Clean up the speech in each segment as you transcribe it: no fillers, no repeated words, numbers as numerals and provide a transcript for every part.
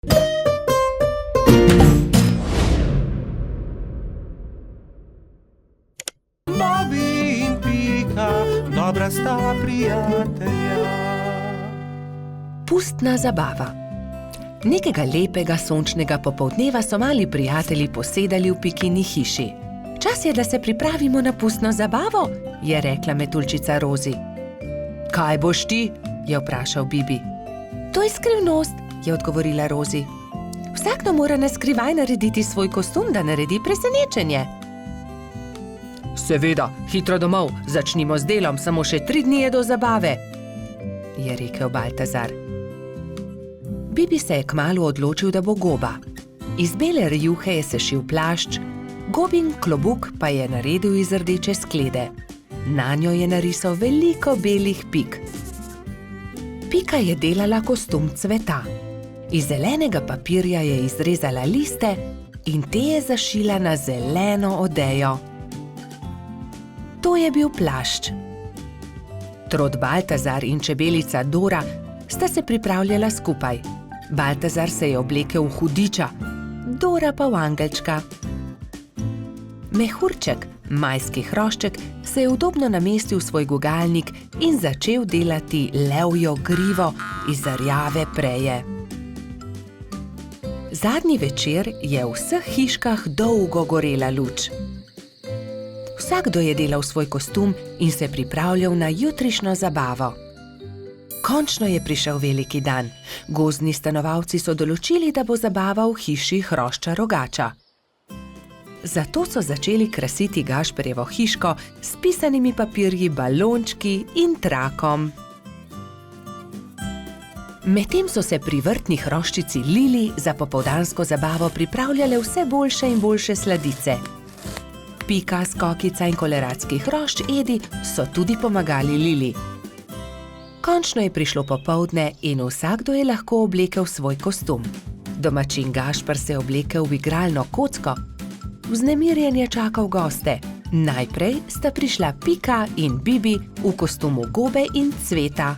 Bobby in Pika, dobra sta prijatelja. Pustna zabava. Nekega lepega sončnega popoldneva so mali prijatelji posedali v Pikini hiši. Čas je, da se pripravimo na pustno zabavo, je rekla metuljčica Rozi. Kaj boš ti? Je vprašal Bibi. To je skrivnost, je odgovorila Rozi. Vsakdo mora na skrivaj narediti svoj kostum, da naredi presenečenje. Seveda, hitro domov, začnimo z delom, samo še 3 dni je do zabave, je rekel Baltazar. Bibi se je kmalu odločil, da bo goba. Iz bele rjuhe je sešil plašč, gobin klobuk pa je naredil iz rdeče sklede. Nanjo je narisal veliko belih pik. Pika je delala kostum cveta. Iz zelenega papirja je izrezala liste in te je zašila na zeleno odejo. To je bil plašč. Trod Baltazar in čebelica Dora sta se pripravljala skupaj. Baltazar se je oblekel v hudiča, Dora pa v angelčka. Mehurček, majski hrošček, se je udobno namestil v svoj gugalnik in začel delati levjo grivo iz rjave preje. Zadnji večer je v vseh hiškah dolgo gorela luč. Vsakdo je delal svoj kostum in se pripravljal na jutrišnjo zabavo. Končno je prišel veliki dan. Gozdni stanovalci so določili, da bo zabava v hiši hrošča rogača. Zato so začeli krasiti Gašperjevo hiško s pisanimi papirji, balončki in trakom. Medtem so se pri vrtni hroščici Lili za popoldansko zabavo pripravljale vse boljše in boljše sladice. Pika, Skokica in koleratski hrošč Edi so tudi pomagali Lili. Končno je prišlo popoldne in vsakdo je lahko oblekel svoj kostum. Domačin Gašper se je oblekel v igralno kocko. Vznemirjen je čakal goste. Najprej sta prišla Pika in Bibi v kostumu gobe in cveta.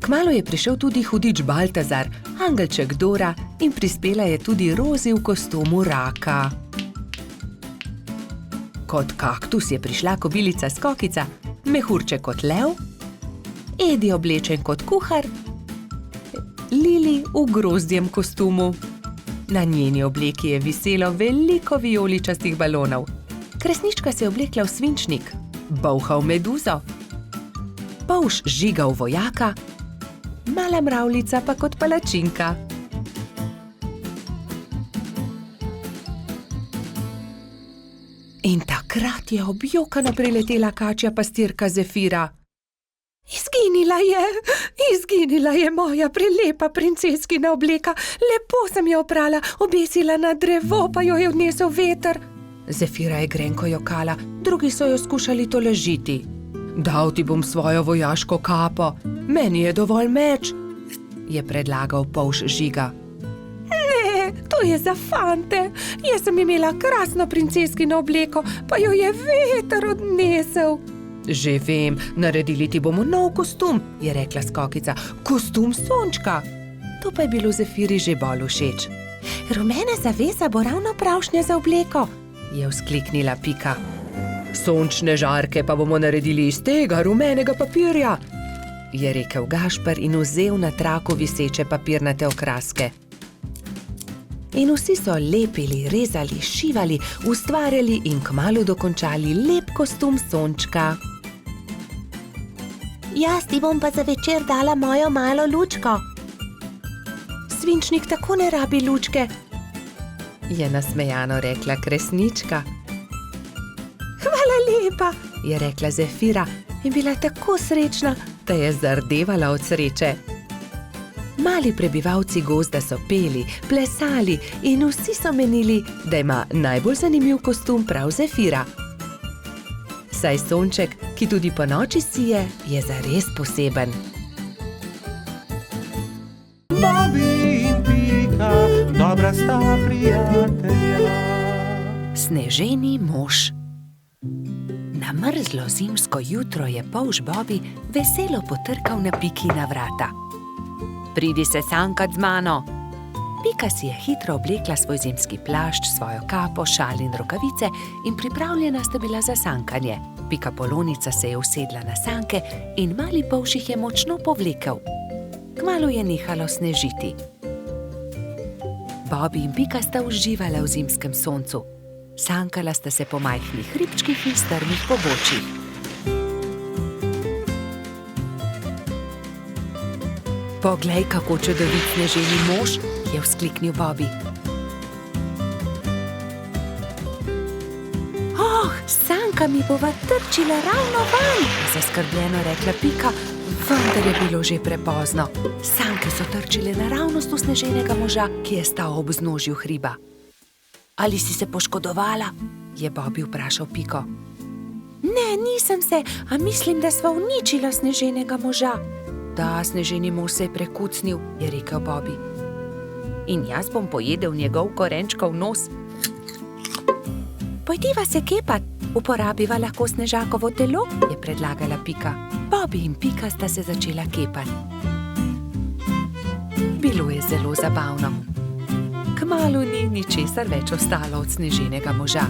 Kmalu je prišel tudi hudič Baltazar, angelček Dora in prispela je tudi Rozi v kostumu raka. Kot kaktus je prišla kobilica Skokica, mehurček kot lev, Edi oblečen kot kuhar, Lili v grozdjem kostumu. Na njeni obleki je viselo veliko vijoličastih balonov. Kresnička se je oblekla v svinčnik, Bolha v meduzo, Polž Žiga v vojaka, Mala mravljica pa kot palačinka. In takrat je objokano priletela kačja pastirka Zefira. Izginila je moja prelepa princeskina obleka. Lepo sem jo oprala, obesila na drevo, pa jo je odnesel veter. Zefira je grenko jokala, drugi so jo skušali tolažiti. Dal ti bom svojo vojaško kapo, meni je dovolj meč, je predlagal Polž Žiga. Ne, to je za fante. Jaz sem imela krasno princeskino obleko, pa jo je veter odnesel. Že vem, naredili ti bomo nov kostum, je rekla Skokica. Kostum sončka. To pa je bilo Zefiri že bolj všeč. Rumena zavesa bo ravno pravšnja za obleko, je vzkliknila Pika. Sončne žarke pa bomo naredili iz tega rumenega papirja, je rekel Gašper in vzel na traku viseče papirnate okraske. In vsi so lepili, rezali, šivali, ustvarjali in kmalu dokončali lep kostum sončka. Jaz ti bom pa za večer dala mojo malo lučko. Svinčnik tako ne rabi lučke, je nasmejano rekla Kresnička. Hvala lepa, je rekla Zefira in bila tako srečna, da je zardevala od sreče. Mali prebivalci gozda so peli, plesali in vsi so menili, da ima najbolj zanimiv kostum prav Zefira. Saj sonček, ki tudi ponoči sije, je zares poseben. Bobby in Pika, dobra sta prijatelja. Sneženi mož. Na mrzlo zimsko jutro je polž Bobby veselo potrkal na Pikina vrata. Pridi se sankat z mano, Pika si je hitro oblekla svoj zimski plašč, svojo kapo, šal in rokavice in pripravljena sta bila za sankanje. Pikapolonica se je usedla na sanke in mali polših je močno povlekel. Kmalu je nehalo snežiti. Bobby in Pika sta uživala v zimskem soncu. Sankala sta se po majhnih hribčkih in strmih pobočjih. Poglej, kako čudovit sneženi mož, je vzkliknil Bobby. Oh, sanka mi bova trčila ravno van, je zaskrbljeno rekla Pika, vendar je bilo že prepozno. Sanke so trčile naravnost v sneženega moža, ki je stal ob vznožju hriba. Ali si se poškodovala? Je Bobby vprašal Piko. Ne, nisem se, a mislim, da sva uničila sneženega moža. Da, sneženi mož se je prekucnil, je rekel Bobby. In jaz bom pojedel njegov korenčkov nos. Pojdiva se kepat, uporabiva lahko snežakovo telo, je predlagala Pika. Bobby in Pika sta se začela kepati. Bilo je zelo zabavno. Kmalu ni ničesar več ostalo od sneženega moža.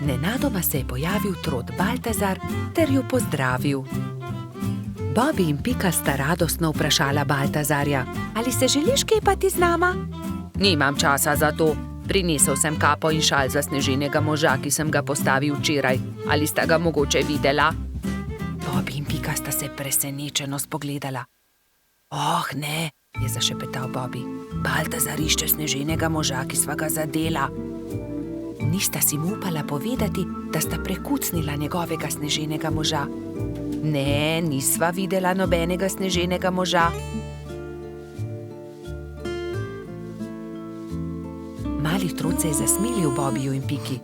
Nenadoma se je pojavil trod Baltazar ter jo pozdravil. Bobby in Pika sta radostno vprašala Baltazarja, ali se želiš kepati z nama? Nimam časa za to. Prinesel sem kapo in šal za sneženega moža, ki sem ga postavil včeraj. Ali sta ga mogoče videla? Bobby in Pika sta se presenečeno spogledala. Oh, ne, je zašepetal Bobby. Baltazar išče sneženega moža, ki sva ga zadela. Nista si mu upala povedati, da sta prekucnila njegovega sneženega moža. Ne, nisva videla nobenega sneženega moža. Mali trud se je zasmilil Bobbyju in Piki.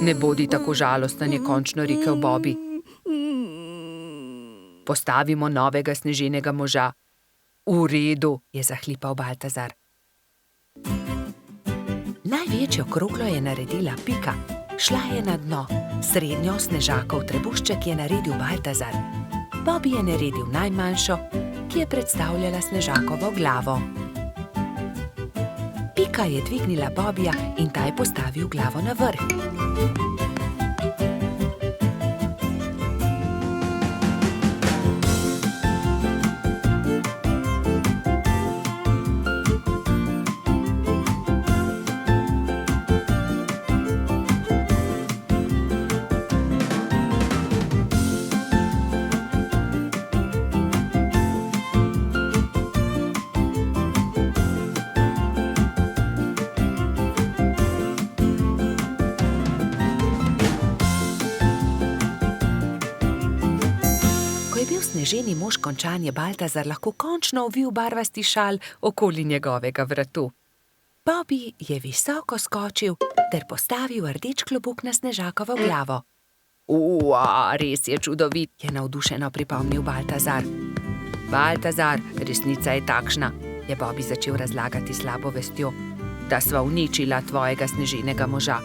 Ne bodi tako žalosten, je končno rekel Bobby. Postavimo novega sneženega moža. V redu, je zahlipal Baltazar. Največjo kroglo je naredila Pika. Šla je na dno. Srednjo snežakov trebušček je naredil Baltazar. Bobby je naredil najmanjšo, ki je predstavljala snežakovo glavo. Pika je dvignila Bobbyja in ta je postavil glavo na vrh. Sneženi mož končan je Baltazar lahko končno ovil barvasti šal okoli njegovega vratu. Bobby je visoko skočil ter postavil rdeč klobuk na snežakovo glavo. Res je čudovit, je navdušeno pripomnil Baltazar. Baltazar, resnica je takšna, je Bobby začel razlagati slabo vestjo, da sva uničila tvojega sneženega moža.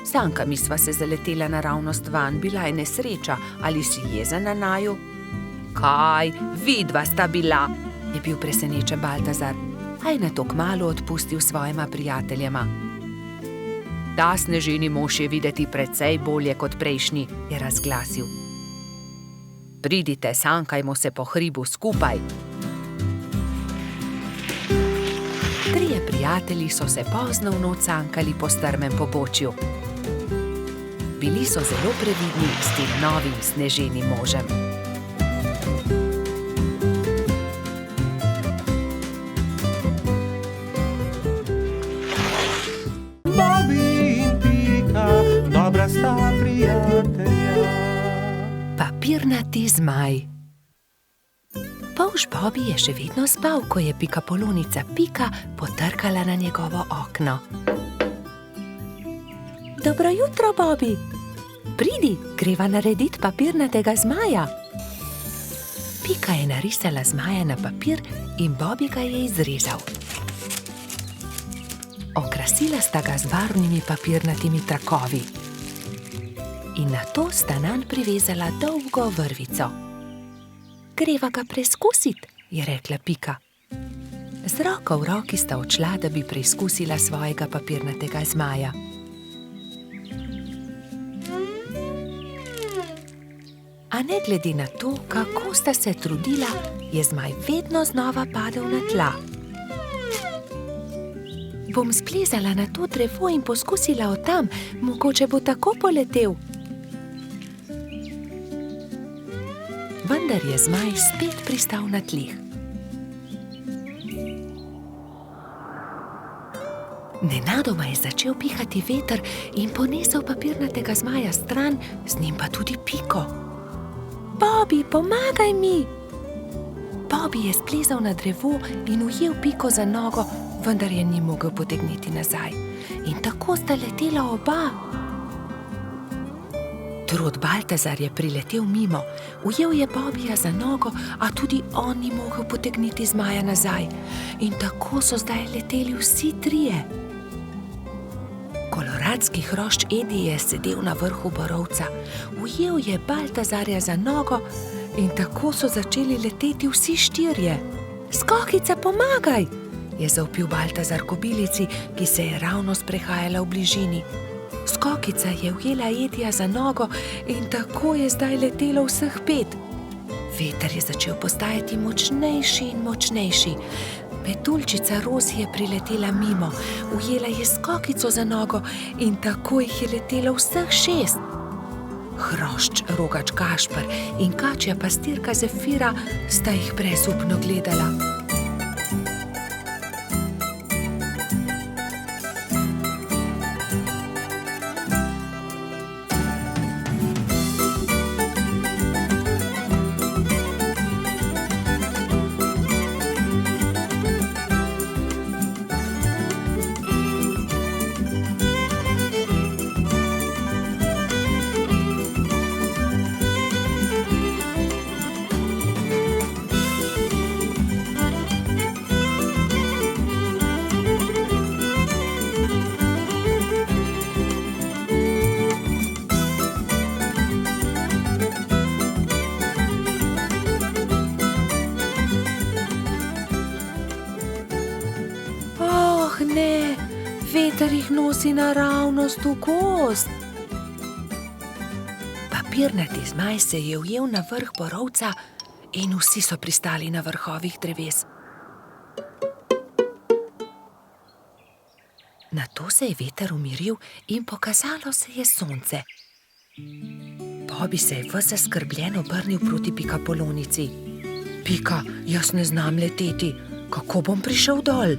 Sankami sva se zaletela naravnost van, bila je nesreča, ali si jezen na naju? Kaj, vidva sta bila, je bil presenečen Baltazar, a je nato kmalu odpustil svojima prijateljema. Ta sneženi mož je videti precej bolje kot prejšnji, je razglasil. Pridite, sankajmo se po hribu skupaj. Trije prijatelji so se pozno v noč sankali po strmem pobočju. Bili so zelo previdni s tem novim sneženim možem. Dobra sta prijatelja. Papirnati zmaj. Polž Bobby je še vedno spal, ko je pikapolonica Pika potrkala na njegovo okno. Dobro jutro, Bobby. Pridi, greva narediti papirnatega zmaja. Pika je narisala zmaja na papir in Bobby ga je izrezal. Okrasila sta ga z barvnimi papirnatimi trakovi. In nato sta nanj privezala dolgo vrvico. Greva ga preskusiti, je rekla Pika. Z roko v roki sta odšla, da bi preizkusila svojega papirnatega zmaja. A ne glede na to, kako sta se trudila, je zmaj vedno znova padel na tla. Bom splezala na to drevo in poskusila od tam, mogoče bo tako poletel. Vendar je zmaj spet pristal na tleh. Nenadoma je začel pihati veter in ponesel papirnatega zmaja stran, z njim pa tudi Piko. Bobby, pomagaj mi! Bobby je splezal na drevo in ujel Piko za nogo, vendar je ni mogel potegniti nazaj. In tako sta letela oba. Trud Baltazar je priletel mimo, ujel je Bobbyja za nogo, a tudi on ni mogel potegniti zmaja nazaj. In tako so zdaj leteli vsi trije. Koloradski hrošč Edi je sedel na vrhu borovca, ujel je Baltazarja za nogo in tako so začeli leteti vsi štirje. Skokica, pomagaj! Je zavpil Baltazar kobilici, ki se je ravno sprehajala v bližini. Skokica je ujela Edija za nogo in tako je zdaj letelo vseh 5. Veter je začel postajati močnejši in močnejši. Petuljčica Rozi je priletela mimo, ujela je Skokico za nogo in tako jih je letelo vseh 6. Hrošč Rogač Gašper in kačja pastirka Zefira sta jih brezupno gledala. Ne, veter jih nosi naravnost v gozd. Papirnati zmaj se je ujel na vrh borovca in vsi so pristali na vrhovih dreves. Nato se je veter umiril in pokazalo se je sonce. Bobby se je ves zaskrbljen obrnil proti Pikapolonici. Pika, jaz ne znam leteti, kako bom prišel dol?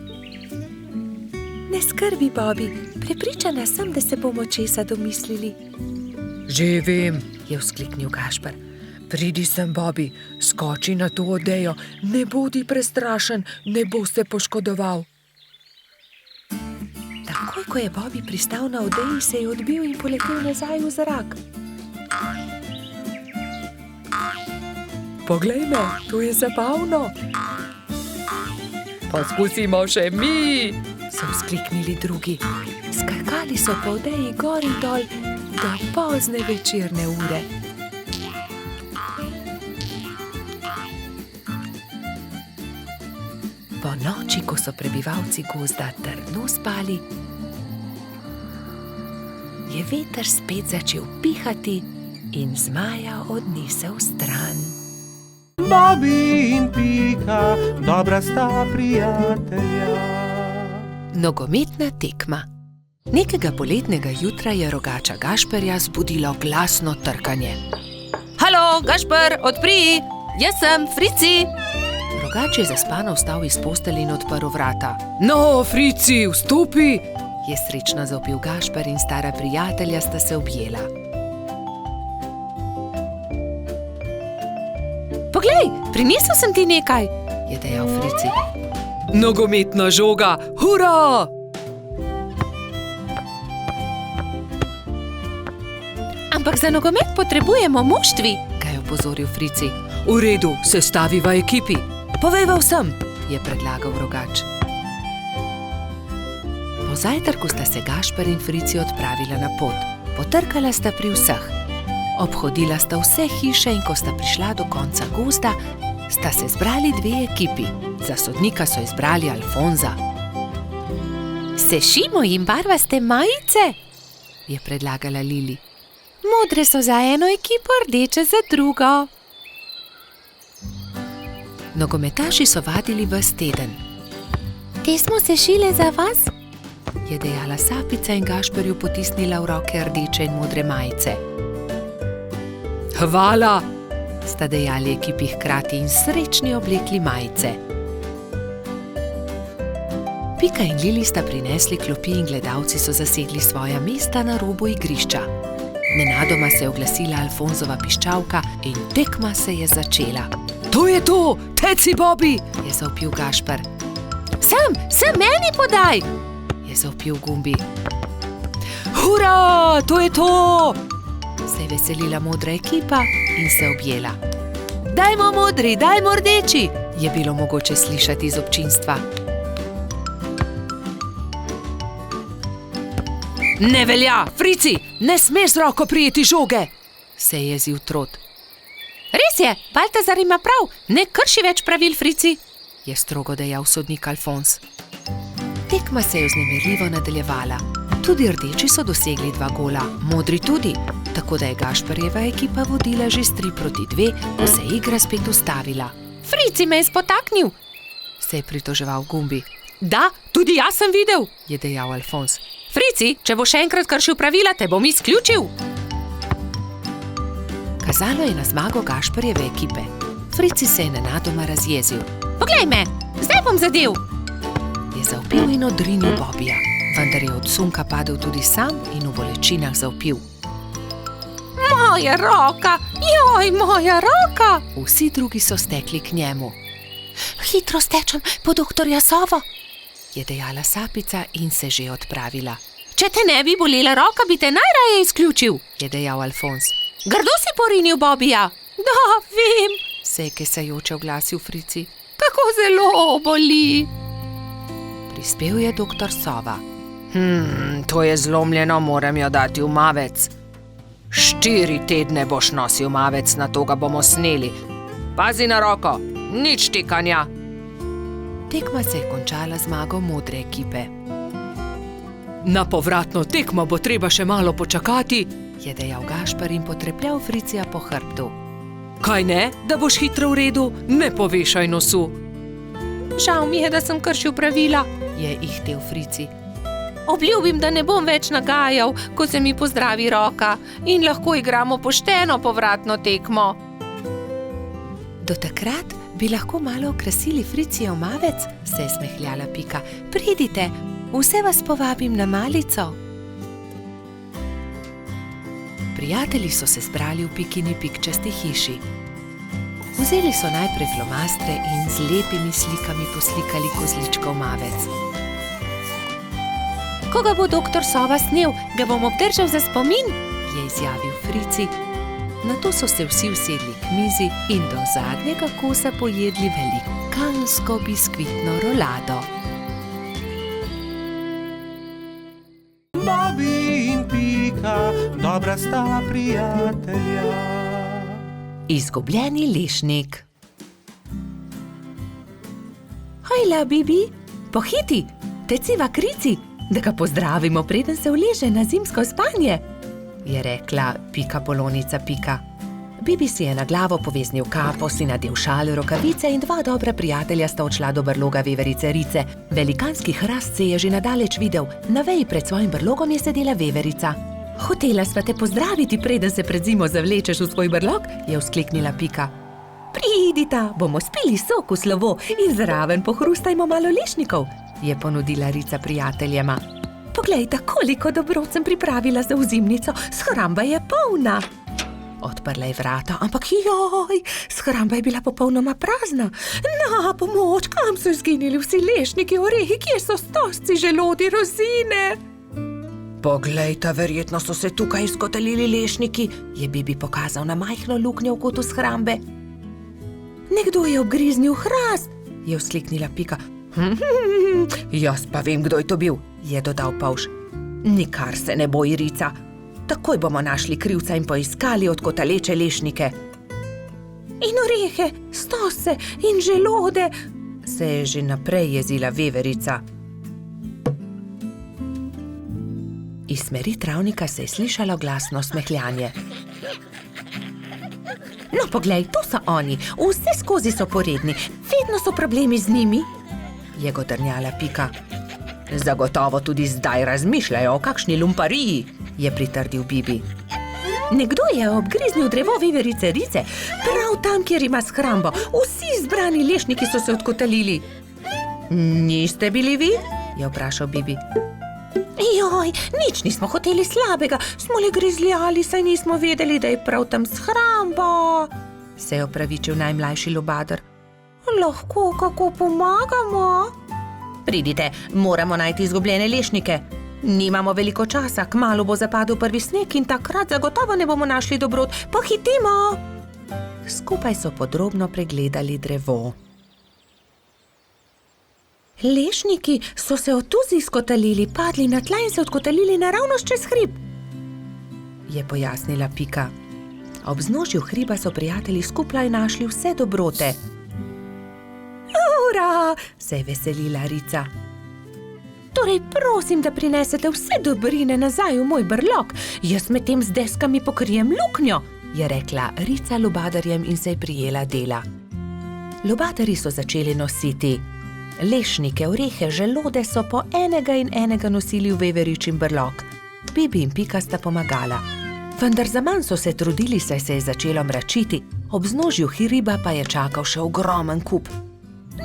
Ne skrbi, Bobby, prepričana sem, da se bomo česa domislili. Že vem, je vzkliknil Gašper. Pridi sem, Bobby, skoči na to odejo, ne bodi prestrašen, ne bo se poškodoval. Takoj, ko je Bobby pristal na odeji, se je odbil in poletel nazaj v zrak. Poglej me, to je zabavno. Poskusimo še mi, so vzkliknili drugi. Skakali so po odeji gor in dol do pozne večerne ure. Po noči, ko so prebivalci gozda trdno spali, je veter spet začel pihati in zmaja odnesel stran. Bobby in Pika, dobra sta prijatelja. Nogometna tekma. Nekega poletnega jutra je rogača Gašperja zbudilo glasno trkanje. Halo, Gašper, odpri! Jaz sem, Frici! Rogač je zaspano vstal iz postelje in odprl vrata. No, Frici, vstopi! Je srečno zavpil Gašper in stara prijatelja sta se objela. Poglej, prinesel sem ti nekaj, je dejal Frici. Nogometna žoga, hura! Ampak za nogomet potrebujemo moštvi, ga je opozoril Frici. V redu, sestaviva ekipi. Povejva vsem, je predlagal rogač. Po zajtrku sta se Gašper in Frici odpravila na pot. Potrkala sta pri vseh. Obhodila sta vse hiše in ko sta prišla do konca gozda, sta se zbrali dve ekipi. Za sodnika so izbrali Alfonza. Sešimo jim barvaste majice, je predlagala Lili. Modre so za eno ekipo, rdeče za drugo. Nogometaši so vadili ves teden. Te smo sešile za vas, je dejala Sapica in Gašperju potisnila v roke rdeče in modre majice. Hvala, sta dejali ekipi hkrati in srečni oblekli majice. Pika in Lili sta prinesli klopi in gledalci so zasedli svoja mesta na robu igrišča. Nenadoma se je oglasila Alfonzova piščalka in tekma se je začela. To je to, teci Bobi, je zavpil Gašper. Sem meni podaj, je zavpil Gumbi. Hura, to je to, se je veselila modra ekipa in se objela. Dajmo modri, dajmo rdeči, je bilo mogoče slišati iz občinstva. Ne velja, Frici, ne smeš z roko prijeti žoge, se je jezil Trot. Res je, Baltazar ima prav, ne krši več pravil, Frici, je strogo dejal sodnik Alfonz. Tekma se je vznemirljivo nadaljevala. Tudi rdeči so dosegli 2 gola, modri tudi, tako da je Gašperjeva ekipa vodila že s 3-2, ko se je igra spet ustavila. Frici me je spotaknil, se je pritoževal Gumbi. Da, tudi jaz sem videl, je dejal Alfonz. Frici, če bo še enkrat kršil pravila, te bom izključil. Kazalo je na zmago Gašperjeve ekipe. Frici se je nenadoma razjezil. Poglej me, zdaj bom zadel, je zavpil in odrinil Bobija, vendar je od sunka padel tudi sam in v bolečinah zavpil. Moja roka, joj, moja roka! Vsi drugi so stekli k njemu. Hitro stečem po doktorja Sovo, je dejala Sapica in se že odpravila. Če te ne bi bolela roka, bi te najraje izključil, je dejal Alfonz. Grdo si porinil Bobija. Da, vem, se je kesajoče oglasil Frici. Kako zelo boli. Prispel je doktor Sova. To je zlomljeno, moram jo dati v mavec. 4 tedne boš nosil mavec, na to ga bomo sneli. Pazi na roko, nič tikanja. Tekma se je končala zmago modre ekipe. Na povratno tekmo bo treba še malo počakati, je dejal Gašper in potrepljal Fricija po hrbtu. Kaj ne, da boš hitro v redu, ne povešaj nosu. Žal mi je, da sem kršil pravila, je ihtel Frici. Obljubim, da ne bom več nagajal, ko se mi pozdravi roka in lahko igramo pošteno povratno tekmo. Do takrat bi lahko malo okrasili Fricijev mavec, se je smehljala Pika. Pridite, vse vas povabim na malico. Prijatelji so se zbrali v Pikini pikčasti hiši. Vzeli so najprej flomastre in z lepimi slikami poslikali kozličkov mavec. Ko ga bo doktor Sova snel, ga bom obdržal za spomin, je izjavil Frici. Nato so se vsi usedli k mizi in do zadnjega kosa pojedli velikansko biskvitno rolado. Bobi in Pika, dobra sta prijatelja. Izgubljeni lešnik. Hojla, Bibi, pohiti, teciva k Rici, da ga pozdravimo, preden se uleže na zimsko spanje, je rekla Pika Polonica Pika. Bibi si je na glavo poveznil kapo, si nadel šal, rokavice in 2 dobra prijatelja sta odšla do brloga veverice Rice. Velikanski hrast se je že nadaleč videl, na veji pred svojim brlogom je sedela veverica. Hotela sva te pozdraviti, preden se pred zimo zavlečeš v svoj brlog, je vzkliknila Pika. Pridita, bomo spili sok v slovo in zraven pohrustajmo malo lešnikov, je ponudila Rica prijateljema. Poglejta, koliko dobrot sem pripravila za ozimnico, shramba je polna. Odprla je vrata, ampak joj, shramba je bila popolnoma prazna. Na pomoč, kam so izginili vsi lešniki, orehi, kje so stožci, želodi, rozine? Poglejta, verjetno so se tukaj izkotalili lešniki, je Bibi pokazal na majhno luknjo v kotu shrambe. Nekdo je obgriznil hrast, je vzkliknila Pika. Jaz pa vem, kdo je to bil, je dodal Pavš. Nikar se ne boj, Rica. Takoj bomo našli krivca in poiskali odkotaleče lešnike. in orehe, stose in želode, se je že naprej jezila veverica. Iz smeri travnika se je slišalo glasno smehljanje. No, poglej, to so oni, vse skozi so poredni, vedno so problemi z njimi, je godrnjala Pika. Zagotovo tudi zdaj razmišljajo o kakšni lumpariji, je pritrdil Bibi. Nekdo je obgriznil drevo veverice Rice, prav tam, kjer ima shrambo. Vsi zbrani lešniki so se odkotalili. Niste bili vi? Je vprašal Bibi. Joj, nič nismo hoteli slabega, smo le grizljali, saj nismo vedeli, da je prav tam shramba, se je opravičil najmlajši lubadar. Lahko kako pomagamo? Pridite, moramo najti izgubljene lešnike. Nimamo veliko časa, kmalu bo zapadel prvi sneg in takrat zagotovo ne bomo našli dobrot. Pohitimo! Skupaj so podrobno pregledali drevo. Lešniki so se otuzi skotalili, padli na tla in se odkotalili naravnost čez hrib, je pojasnila Pika. Ob vznožju hriba so prijatelji skupaj našli vse dobrote. Ura! Se je veselila Rica. Torej, prosim, da prinesete vse dobrine nazaj v moj brlog. Jaz med tem z deskami pokrijem luknjo, je rekla Rica lubadarjem in se je prijela dela. Lubadarji so začeli nositi lešnike, orehe, želode so po enega in enega nosili v veveričin brlog. Bibi in Pika sta pomagala. Vendar zaman so se trudili, saj se je začelo mračiti, ob vznožju hriba pa je čakal še ogromen kup.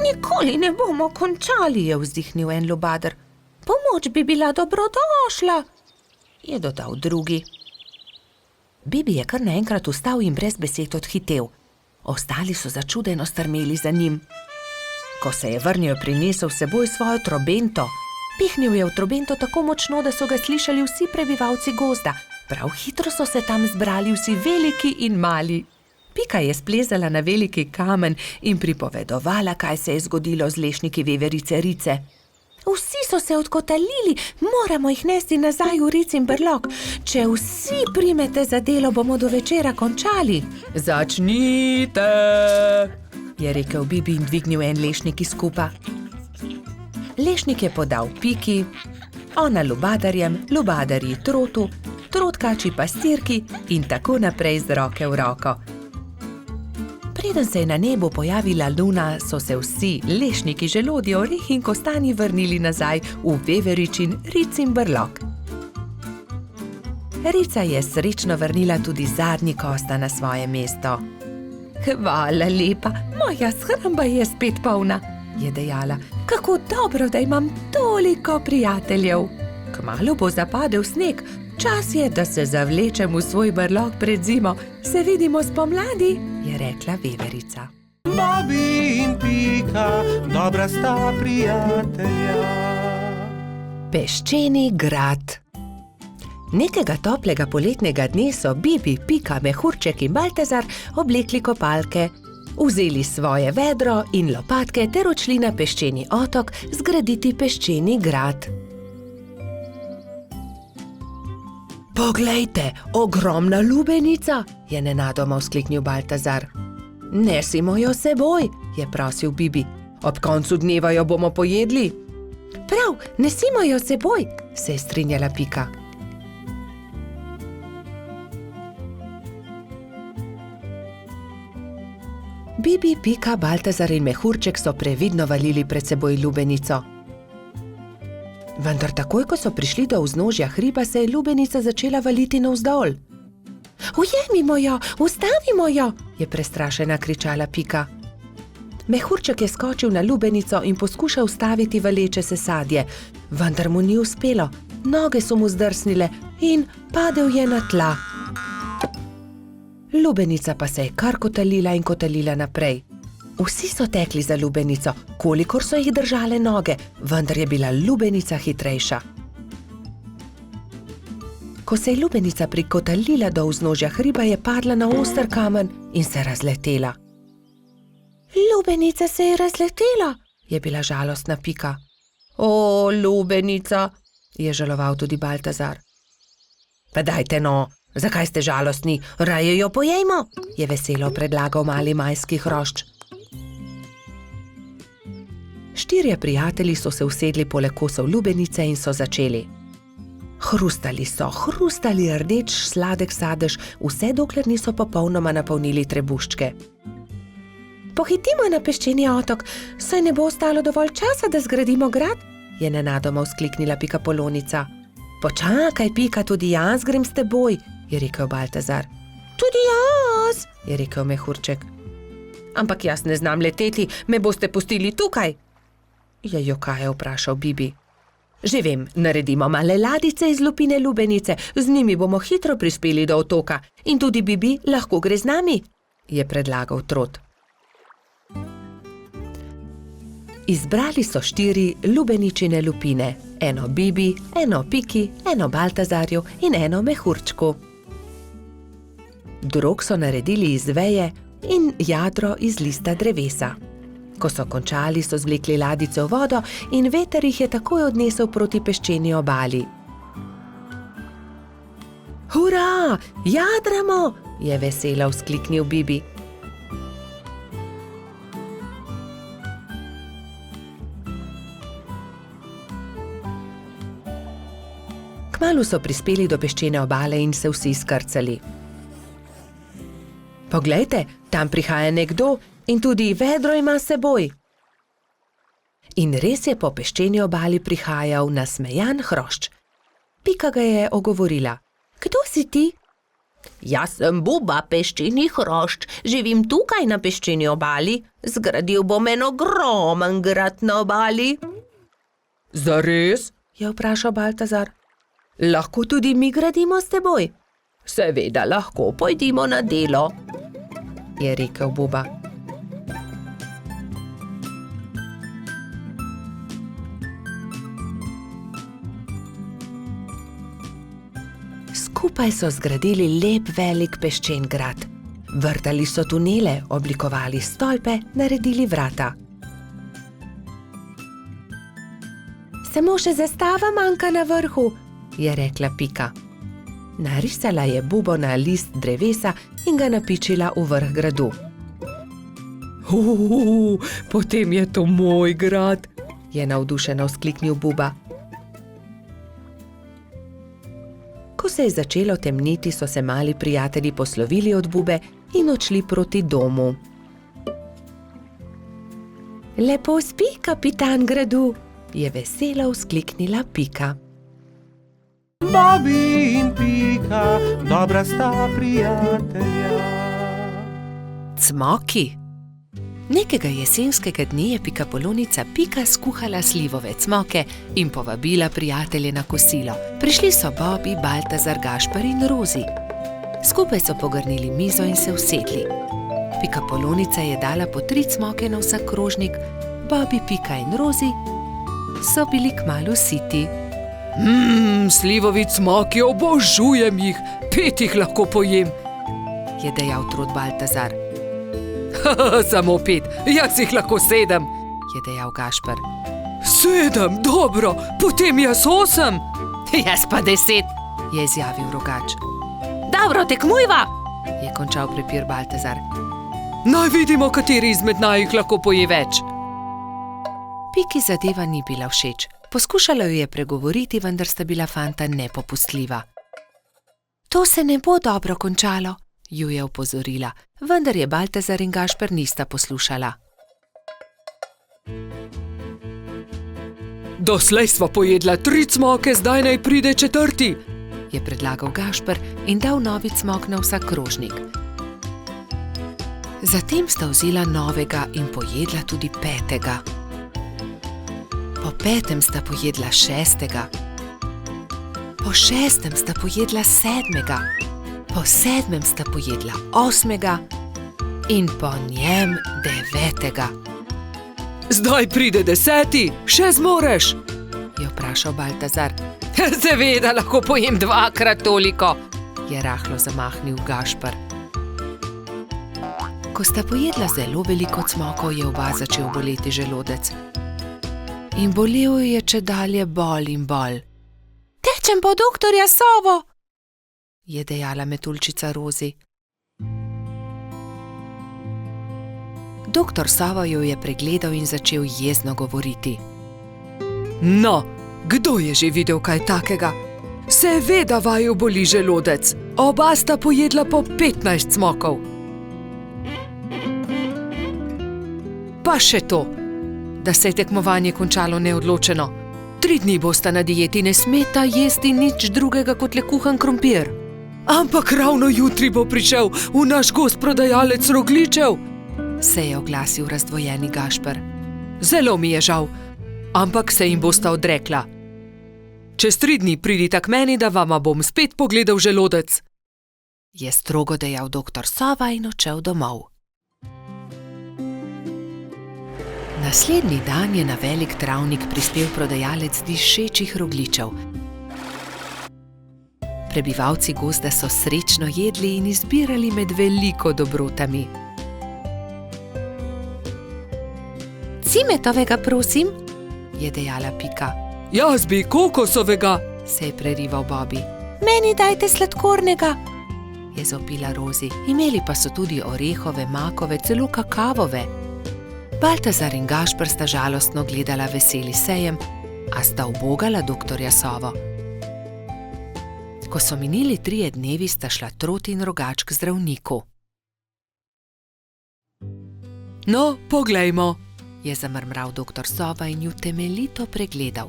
Nikoli ne bomo končali, je vzdihnil en lubadar. Pomoč bi bila dobrodošla, je dodal drugi. Bibi je kar naenkrat vstal in brez besed odhitel. Ostali so začudeno strmeli za njim. Ko se je vrnil, je prinesel s seboj svojo trobento. Pihnil je v trobento tako močno, da so ga slišali vsi prebivalci gozda. Prav hitro so se tam zbrali vsi veliki in mali. Pika je splezala na veliki kamen in pripovedovala, kaj se je zgodilo z lešniki veverice Rice. Vsi so se odkotalili, moramo jih nesti nazaj v Ricin brlog. Če vsi primete za delo, bomo do večera končali. Začnite, je rekel Bibi in dvignil en lešnik iz kupa. Lešnik je podal Piki, ona lubadarjem, lubadarji trotu, trotkači pastirki in tako naprej z roke v roko. Preden se je na nebu pojavila luna, so se vsi lešniki, želodje, orehi in kostanji vrnili nazaj v veveričin Ricin brlog. Rica je srečno vrnila tudi zadnji kosta na svoje mesto. Hvala lepa, moja shramba je spet polna, je dejala. Kako dobro, da imam toliko prijateljev. Kmalu bo zapadel sneg, čas je, da se zavlečem v svoj brlog pred zimo. Se vidimo spomladi, je rekla veverica. Babi in Pika, dobra sta prijatelja. Peščeni grad. Nekega toplega poletnega dne so Bibi, Pika, Mehurček in Baltazar oblekli kopalke, vzeli svoje vedro in lopatke ter odšli na peščeni otok zgraditi peščeni grad. Poglejte, ogromna lubenica, je nenadoma vzkliknil Baltazar. Nesimo jo s seboj, je prosil Bibi. Ob koncu dneva jo bomo pojedli. Prav, nesimo jo s seboj, se je strinjala Pika. Bibi, Pika, Baltazar in Mehurček so previdno valili pred seboj lubenico. Vendar takoj, ko so prišli do vznožja hriba, se je lubenica začela valiti navzdol. Ujemimo jo, ustavimo jo, je prestrašena kričala Pika. Mehurček je skočil na lubenico in poskušal ustaviti valeče se sadje, vendar mu ni uspelo. Noge so mu zdrsnile in padel je na tla. Lubenica pa se je kar kotalila in kotalila naprej. Vsi so tekli za lubenico, kolikor so jih držale noge, vendar je bila lubenica hitrejša. Ko se je lubenica prikotalila do vznožja hriba, je padla na oster kamen in se razletela. Lubenica se je razletela, je bila žalostna Pika. O, lubenica, je žaloval tudi Baltazar. Pa dajte no, Zakaj ste žalostni? Raje jo pojejmo, je veselo predlagal mali majski hrošč. 4 prijatelji so se usedli poleg kosov lubenice in so začeli. Hrustali rdeč sladek sadež, vse dokler niso popolnoma napolnili trebuščke. Pohitimo na peščeni otok, saj ne bo ostalo dovolj časa, da zgradimo grad, je nenadoma vzkliknila Pikapolonica. Počakaj, Pika, tudi jaz grem s teboj, je rekel Baltazar. Tudi jaz, je rekel Mehurček. Ampak jaz ne znam leteti, me boste pustili tukaj, je jokaje vprašal Bibi. Že vem, naredimo male ladice iz lupine lubenice, z njimi bomo hitro prispeli do otoka in tudi Bibi lahko gre z nami, je predlagal Trot. Izbrali so 4 lubeničine lupine, eno Bibi, eno Piki, eno Baltazarju in eno Mehurčku. Drog so naredili iz veje in jadro iz lista drevesa. Ko so končali, so zvlekli ladice v vodo in veter jih je takoj odnesel proti peščeni obali. Hurra, jadramo, je veselo vzkliknil Bibi. Kmalu so prispeli do peščene obale in se vsi skrcali. Poglejte, tam prihaja nekdo in tudi vedro ima s seboj. In res je po peščeni obali prihajal nasmejan hrošč. Pika ga je ogovorila. Kdo si ti? Jaz sem Buba, peščeni hrošč, živim tukaj na peščeni obali, zgradil bom en ogromen grad na obali. Zares? Je vprašal Baltazar. Lahko tudi mi gradimo s teboj? Seveda lahko, pojdimo na delo, je rekel Buba. Skupaj so zgradili lep velik peščen grad. Vrtali so tunele, oblikovali stolpe, naredili vrata. Samo še zastava manjka na vrhu, je rekla Pika. Narisala je Bubo na list drevesa in ga napičila v vrh gradu. Potem je to moj grad, je navdušeno vzkliknil Buba. Ko se je začelo temniti, so se mali prijatelji poslovili od Bube in odšli proti domu. Lepo spi, kapitan gradu, je veselo vzkliknila Pika. Bobby in Pika, dobra sta prijatelja. Cmoki. Nekega jesenskega dne je Pikapolonica Pika skuhala slivove cmoke in povabila prijatelje na kosilo. Prišli so Bobby, Baltazar, Gašper in Rozi. Skupaj so pogrnili mizo in se usedli. Pikapolonica je dala po 3 cmoke na vsak krožnik, Bobby, Pika in Rozi so bili kmalu siti. Slivovi cmoki, obožujem jih, 5 jih lahko pojem, je dejal Trot Baltazar. Samo 5, jaz jih lahko 7, je dejal Gašper. 7, dobro, potem jaz 8. Jaz pa 10, je izjavil Rogač. Dobro, tekmujva, je končal prepir Baltazar. Naj vidimo, kateri izmed naju lahko poje več. Piki zadeva ni bila všeč. Poskušala jo je pregovoriti, vendar sta bila fanta nepopustljiva. To se ne bo dobro končalo, ju je opozorila, vendar je Baltazar in Gašper nista poslušala. Doslej sva pojedla 3 cmoke, zdaj naj pride 4, je predlagal Gašper in dal novi cmok na vsak krožnik. Zatem sta vzela novega in pojedla tudi 5. Po 5. sta pojedla 6. Po 6. sta pojedla 7. Po 7. sta pojedla 8. in po njem 9. Zdaj pride 10, še zmoreš, je vprašal Baltazar. Seveda lahko pojem 2-krat toliko, je rahlo zamahnil Gašper. Ko sta pojedla zelo veliko cmokov, je oba začel boleti želodec. In bolel je čedalje bolj in bolj. Tečem po doktorja Sovo, je dejala metuljčica Rozi. Doktor Sava jo je pregledal in začel jezno govoriti. No, kdo je že videl kaj takega? Seveda vaju boli želodec. Oba sta pojedla po 15 cmokov. Pa še to, da se je tekmovanje končalo neodločeno. 3 dni bosta na dieti, ne smeta jesti nič drugega kot le kuhan krompir. Ampak ravno jutri bo prišel v naš gost prodajalec rogljičev, se je oglasil razdvojeni Gašper. Zelo mi je žal, ampak se jim bosta odrekla. Čez 3 dni pridita k meni, da vama bom spet pogledal želodec, je strogo dejal doktor Sava in odšel domov. Naslednji dan je na velik travnik prispel prodajalec dišečih rogljičev. Prebivalci gozda so srečno jedli in izbirali med veliko dobrotami. Cimetovega, prosim, je dejala Pika. Jaz bi kokosovega, se je prerival Bobby. Meni dajte sladkornega, je zopila Rozi. Imeli pa so tudi orehove, makove, celo kakavove. Baltazar in Gašper sta žalostno gledala veseli sejem, a sta ubogala doktorja Savo. Ko so minili 3 dnevi, sta šla Troti in Rogač k zdravniku. No, poglejmo, je zamrmral doktor Sova in ju temeljito pregledal.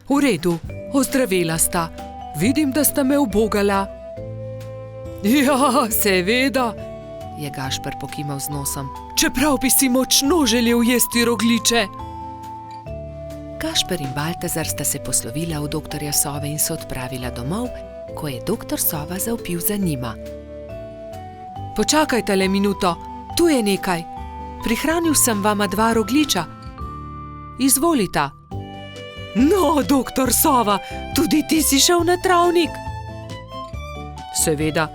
V redu, ozdravela sta. Vidim, da sta me ubogala. Ja, seveda, je Gašper pokimal z nosom. Čeprav bi si močno želel jesti rogljiče. Gašper in Baltazar sta se poslovila od doktorja Sove in se odpravila domov, ko je doktor Sova zavpil za njima. Počakajte le minuto, tu je nekaj. Prihranil sem vama 2 rogljiča. Izvolita. No, doktor Sova, tudi ti si šel na travnik? Seveda,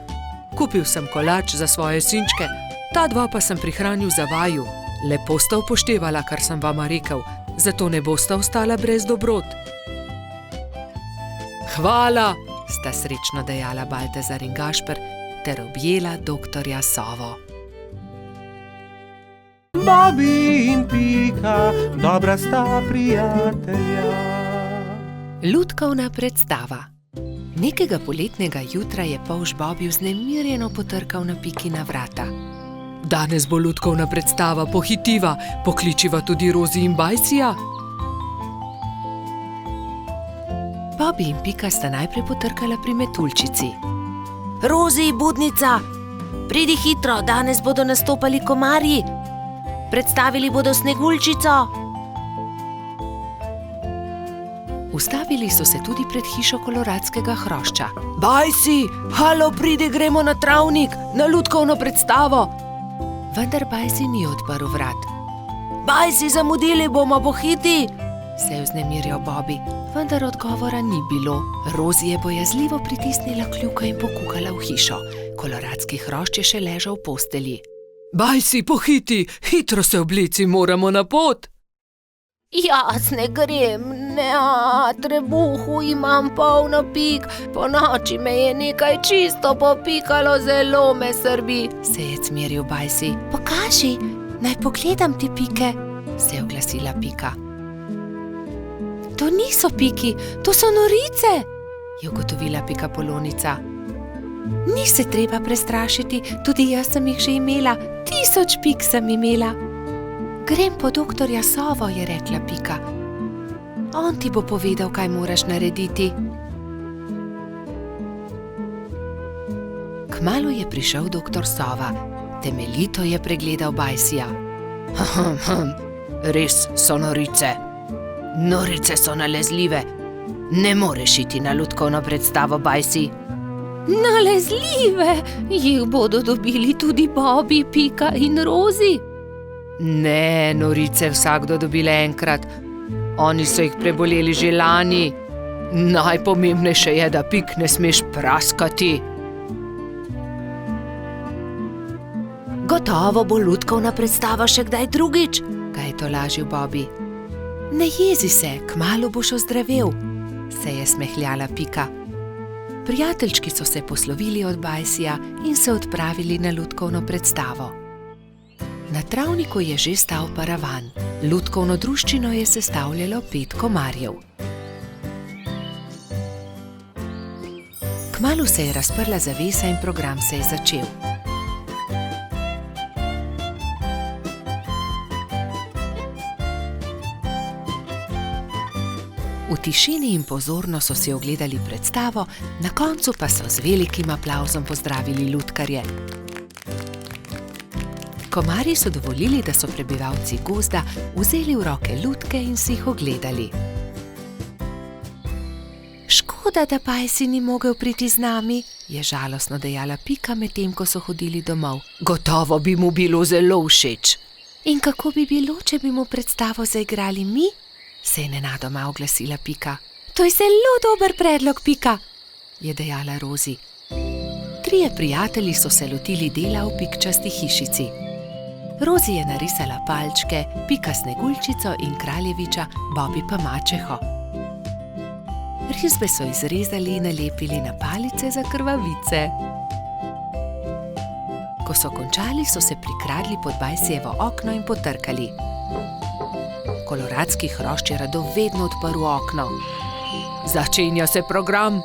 kupil sem kolač za svoje sinčke, ta 2 pa sem prihranil za vaju. Lepo sta upoštevala, kar sem vama rekel, zato ne bosta ostala brez dobrot. Hvala, sta srečno dejala Baltazar in Gašper ter objela doktorja Savo. Bobby in Pika, dobra sta prijatelja. Lutkovna predstava. Nekega poletnega jutra je polž Bobby vznemirjeno potrkal na Pikina vrata. Danes bo lutkovna predstava, pohitiva, pokličiva tudi Rozi in Bajsija. Bobby in Pika sta najprej potrkala pri metuljčici. Rozi, budnica, pridi hitro, danes bodo nastopali komarji. Predstavili bodo Sneguljčico. Ustavili so se tudi pred hišo koloradskega hrošča. Bajsi, halo, pridi, gremo na travnik, na lutkovno predstavo. Vendar Bajsi ni odprl vrat. Bajsi, zamudili bomo, pohiti, se je vznemirjal Bobby, vendar odgovora ni bilo. Rozi je bojazljivo pritisnila kljuko in pokukala v hišo. Koloradski hrošč je še ležal v postelji. Bajsi, pohiti, hitro se oblici, moramo na pot. Jaz ne grem, ne, trebuhu imam polno pik, po noči me je nekaj čisto popikalo, zelo me srbi, se je cmeril Bajsi. Pokaži, naj pogledam ti pike, se je oglasila Pika. To niso piki, to so norice, je ugotovila Pikapolonica. Ni se treba prestrašiti, tudi jaz sem jih že imela, 1000 pik sem imela. Grem po doktorja Sovo, je rekla Pika. On ti bo povedal, kaj moraš narediti. Kmalu je prišel doktor Sova. Temeljito je pregledal Bajsija. Res so norice. Norice so nalezljive. Ne moreš iti na lutkovno predstavo, Bajsi. Nalezljive? Jih bodo dobili tudi Bobby, Pika in Rozi? Ne, norice vsakdo dobile enkrat. Oni so jih preboleli že lani. Najpomembnejše je, da pik ne smeš praskati. Gotovo bo lutkovna predstava še kdaj drugič, ga je tolažil Bobby. Ne jezi se, kmalu boš ozdravel, se je smehljala Pika. Prijateljčki so se poslovili od Bajsija in se odpravili na lutkovno predstavo. Na travniku je že stal paravan. Lutkovno druščino je sestavljalo 5 komarjev. Kmalu se je razprla zavesa in program se je začel. V tišini in pozorno so si ogledali predstavo, na koncu pa so z velikim aplavzom pozdravili lutkarje. Komarji so dovolili, da so prebivalci gozda vzeli v roke lutke in si jih ogledali. Škoda, da Bajsi ni mogel priti z nami, je žalostno dejala Pika, medtem ko so hodili domov. Gotovo bi mu bilo zelo všeč. In kako bi bilo, če bi mu predstavo zaigrali mi? Se je nenadoma oglasila Pika. To je zelo dober predlog, Pika, je dejala Rozi. 3 prijatelji so se lotili dela v pikčasti hišici. Rozi je narisala palčke, Pika Sneguljčico in kraljeviča, Bobi pa mačeho. Risbe so izrezali in nalepili na palice za krvavice. Ko so končali, so se prikradli pod Bajsijevo okno in potrkali. Koloradski hrošč je rado vedno odprl okno. Začenja se program,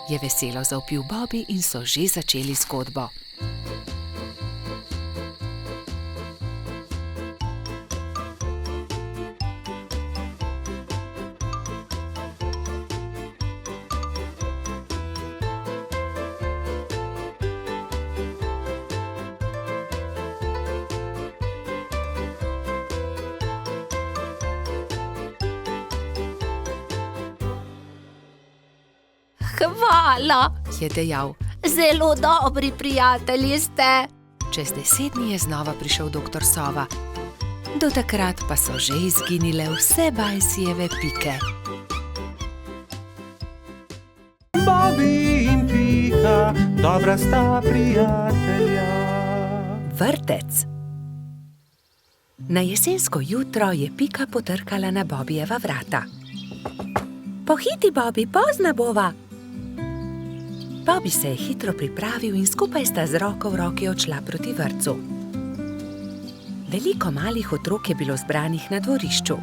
je veselo zavpil Bobi in so že začeli zgodbo. Hvala, Je dejal. zelo dobri prijatelji ste. Čez 10 dni je znova prišel doktor Sova. Do takrat pa so že izginile vse Bajsijeve pike. Bobby in Pika, dobra sta prijatelja. Vrtec. Na jesensko jutro je Pika potrkala na Bobijeva vrata. Pohiti, Bobi, pozna bova. Bobi se je hitro pripravil in skupaj sta z roko v roki odšla proti vrtcu. Veliko malih otrok je bilo zbranih na dvorišču.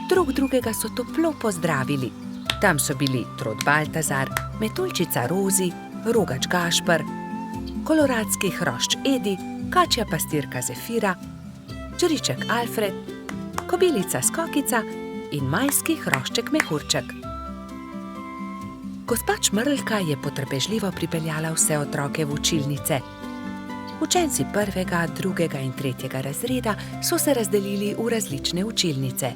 Drug drugega so toplo pozdravili. Tam so bili Trod Baltazar, Metuljčica Rozi, Rogač Gašper, Koloradski hrošč Edi, Kačja pastirka Zefira, Čriček Alfred, Kobilica Skokica in majski hrošček Mehurček. Gospa Čmrlka je potrpežljivo pripeljala vse otroke v učilnice. Učenci 1., 2. in 3. razreda so se razdelili v različne učilnice.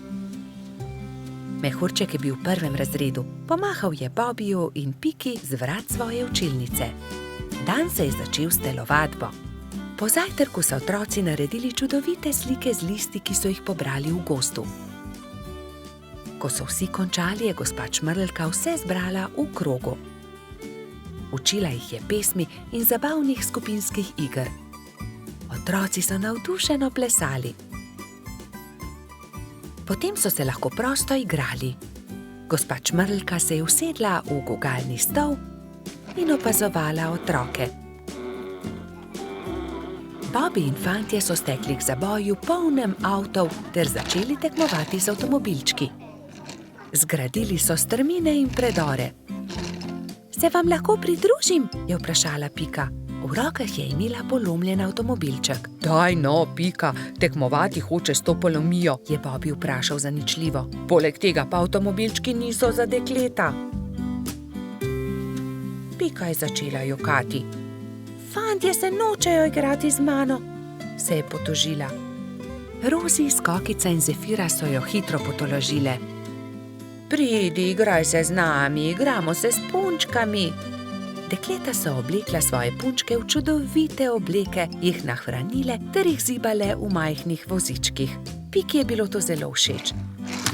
Mehurček je bil v 1. razredu, pomahal je Bobiju in Piki z vrat svoje učilnice. Dan se je začel s telovadbo. Po zajtrku so otroci naredili čudovite slike z listi, ki so jih pobrali v gozdu. Ko so vsi končali, je gospa Čmrlka vse zbrala v krogu. Učila jih je pesmi in zabavnih skupinskih iger. Otroci so navdušeno plesali. Potem so se lahko prosto igrali. Gospa Čmrlka se je usedla v gugalni stol in opazovala otroke. Bobi in fantje so stekli k zaboju polnem avtov ter začeli tekmovati z avtomobilčki. Zgradili so strmine in predore. Se vam lahko pridružim? Je vprašala Pika. V rokah je imela polomljen avtomobilček. Daj no, Pika, tekmovati hoče s to polomijo, je Bobi vprašal zaničljivo. Poleg tega pa avtomobilčki niso za dekleta. Pika je začela jokati. Fantje se nočejo igrati z mano, se je potožila. Rozi, Skokica in Zefira so jo hitro potolažile. Pridi, igraj se z nami, igramo se s punčkami. Dekleta so oblekla svoje punčke v čudovite obleke, jih nahranile ter jih zibale v majhnih vozičkih. Piki je bilo to zelo všeč.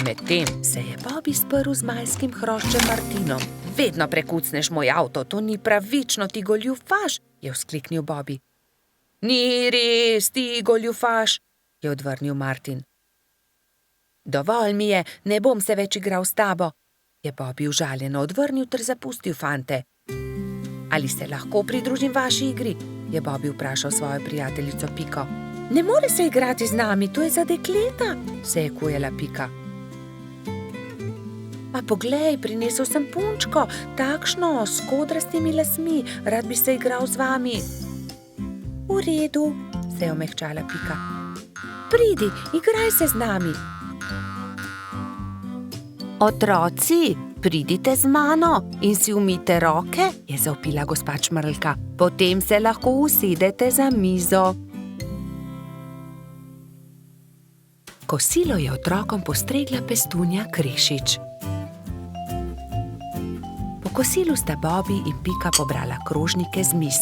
Medtem se je Bobi sprl z majskim hroščem Martinom. Vedno prekucneš moj avto, to ni pravično, ti goljufaš, je vzkliknil Bobi. Ni res, ti goljufaš, je odvrnil Martin. Dovolj mi je, ne bom se več igral s tabo, je Bobi užaljeno odvrnil ter zapustil fante. Ali se lahko pridružim vaši igri? Je Bobby vprašal svojo prijateljico Piko. Ne more se igrati z nami, to je za dekleta, se je kujala Pika. A poglej, prinesel sem punčko, takšno, s kodrastimi lasmi, rad bi se igral z vami. V redu, se je omehčala Pika. Pridi, igraj se z nami. Otroci, pridite z mano in si umijte roke, je zavpila gospa Čmrlka. Potem se lahko usedete za mizo. Kosilo je otrokom postregla pestunja Krešič. Po kosilu sta Bobby in Pika pobrala krožnike z miz.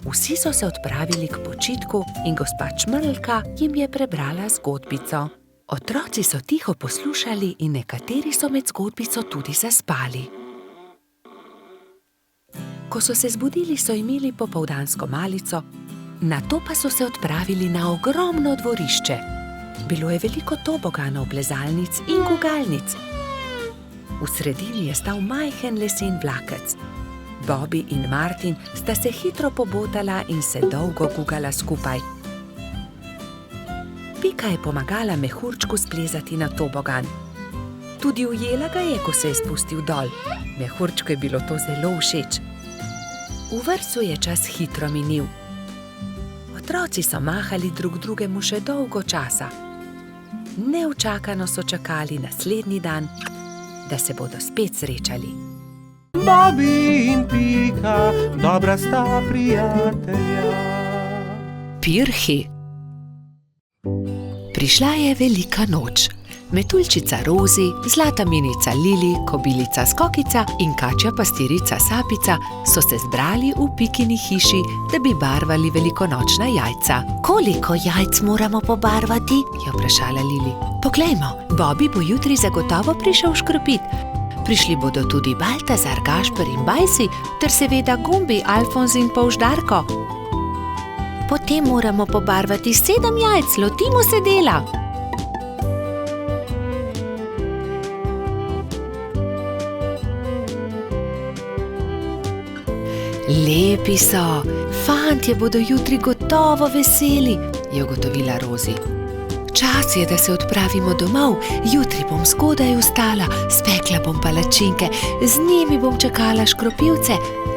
Vsi so se odpravili k počitku in gospa Čmrlka jim je prebrala zgodbico. Otroci so tiho poslušali in nekateri so med zgodbico tudi zaspali. Ko so se zbudili, so imeli popoldansko malico, nato pa so se odpravili na ogromno dvorišče. Bilo je veliko toboganov, plezalnic in gugalnic. V sredini je stal majhen lesen vlakec. Bobby in Martin sta se hitro pobotala in se dolgo gugala skupaj. Pika je pomagala mehurčku splezati na tobogan. Tudi ujela ga je, ko se je spustil dol. Mehurčku je bilo to zelo všeč. V vrtcu je čas hitro minil. Otroci so mahali drug drugemu še dolgo časa. Neučakano so čakali naslednji dan, da se bodo spet srečali. Bobby in Pika, dobra sta prijatelja. Pirhi. Prišla je velika noč. Metuljčica Rozi, zlata minica Lili, kobilica Skokica in kačja pastirica Sapica so se zbrali v Pikini hiši, da bi barvali velikonočna jajca. Koliko jajc moramo pobarvati? Je vprašala Lili. Poglejmo, Bobby bo jutri zagotovo prišel škropit. Prišli bodo tudi Baltazar, Gašper in Bajsi, ter seveda Gumbi, Alfonz in Polždarko. Potem moramo pobarvati 7 jajc, lotimo se dela. Lepi so, fantje bodo jutri gotovo veseli, je ugotovila Rozi. Čas je, da se odpravimo domov, jutri bom zgodaj vstala, spekla bom palačinke, z njimi bom čakala škropivce,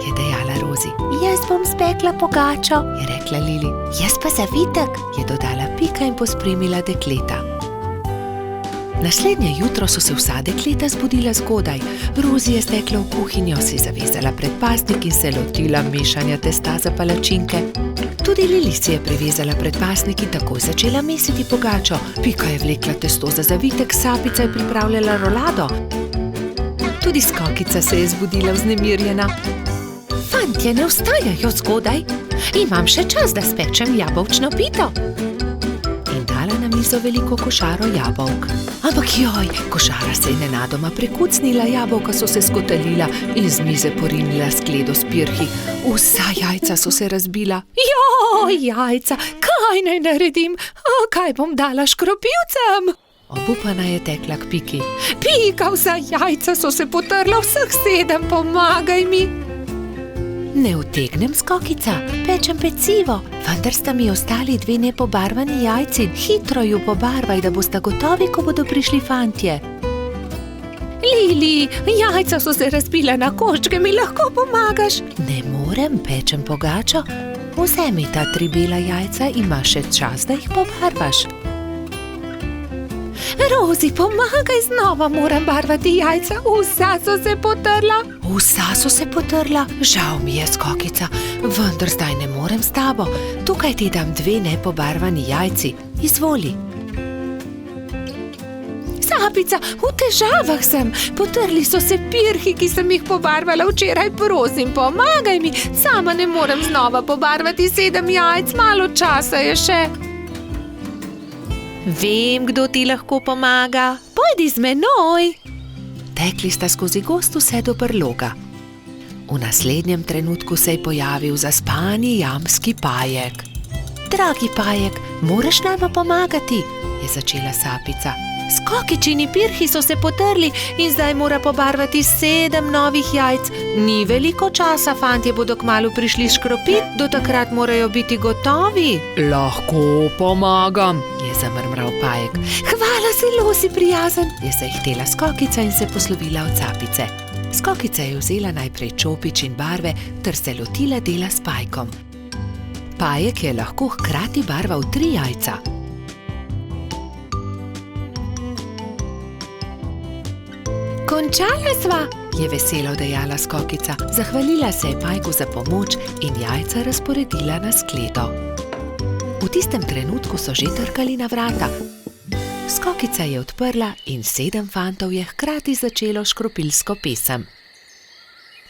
je dejala Rozi. Jaz bom spekla pogačo, je rekla Lili. Jaz pa zavitek, je dodala Pika in pospremila dekleta. Naslednje jutro so se vsa dekleta zbudila zgodaj. Rozi je stekla v kuhinjo, si zavezala predpasnik in se lotila mešanja testa za palačinke. Tudi Lili si je prevezala predpasnik in takoj začela mesiti pogačo. Pika je vlekla testo za zavitek, Sapica je pripravljala rolado. Tudi Skokica se je zbudila vznemirjena. Fantje ne vstajajo zgodaj, imam še čas, da spečem jabolčno pito. In dala na mizo veliko košaro jabolk. Ampak joj, košara se je nenadoma prekucnila, jabolka so se skotalila in z mize porinila skledo s pirhi. Vsa jajca so se razbila. Joj, jajca, kaj naj naredim? Kaj bom dala škropivcem? Obupana je tekla k Piki. Pika, vsa jajca so se potrla, vseh 7, pomagaj mi. Ne utegnem, Skokica, pečem pecivo, vendar sta mi ostali 2 nepobarvani jajci. Hitro ju pobarvaj, da boste gotovi, ko bodo prišli fantje. Lili, jajca so se razbila na koščke, mi lahko pomagaš? Ne morem, pečem pogačo. Vzemi ta 3 bela jajca, imaš še čas, da jih pobarvaš. Rozi, pomagaj, znova moram barvati jajca, vsa so se potrla. Vsa so se potrla? Žal mi je, Skokica, vendar zdaj ne morem s tabo. Tukaj ti dam 2 nepobarvani jajci. Izvoli. Sapica, v težavah sem. Potrli so se pirhi, ki sem jih pobarvala včeraj. Prosim, pomagaj mi. Sama ne morem znova pobarvati 7 jajc, malo časa je še. Vem, kdo ti lahko pomaga. Pojdi z menoj. Tekli sta skozi gozd vse do brloga. V naslednjem trenutku se je pojavil zaspani jamski pajek. Dragi pajek, moraš nama pomagati. je začela sapica. Skokičini pirhi so se potrli in zdaj mora pobarvati 7 novih jajc. Ni veliko časa, fantje bodo kmalu prišli škropit, do takrat morajo biti gotovi. Lahko pomagam, Je zamrmral Pajek. Hvala, zelo si prijazen, je zahtela Skokica in se poslovila od sapice. Skokica je vzela najprej čopič in barve ter se lotila dela s Pajkom. Pajek je lahko hkrati barval 3 jajca. Končala sva, je veselo dejala Skokica. Zahvalila se je Pajku za pomoč in jajca razporedila na skledo. V tistem trenutku so že trkali na vrata. Skokica je odprla in 7 fantov je hkrati začelo škropilsko pesem.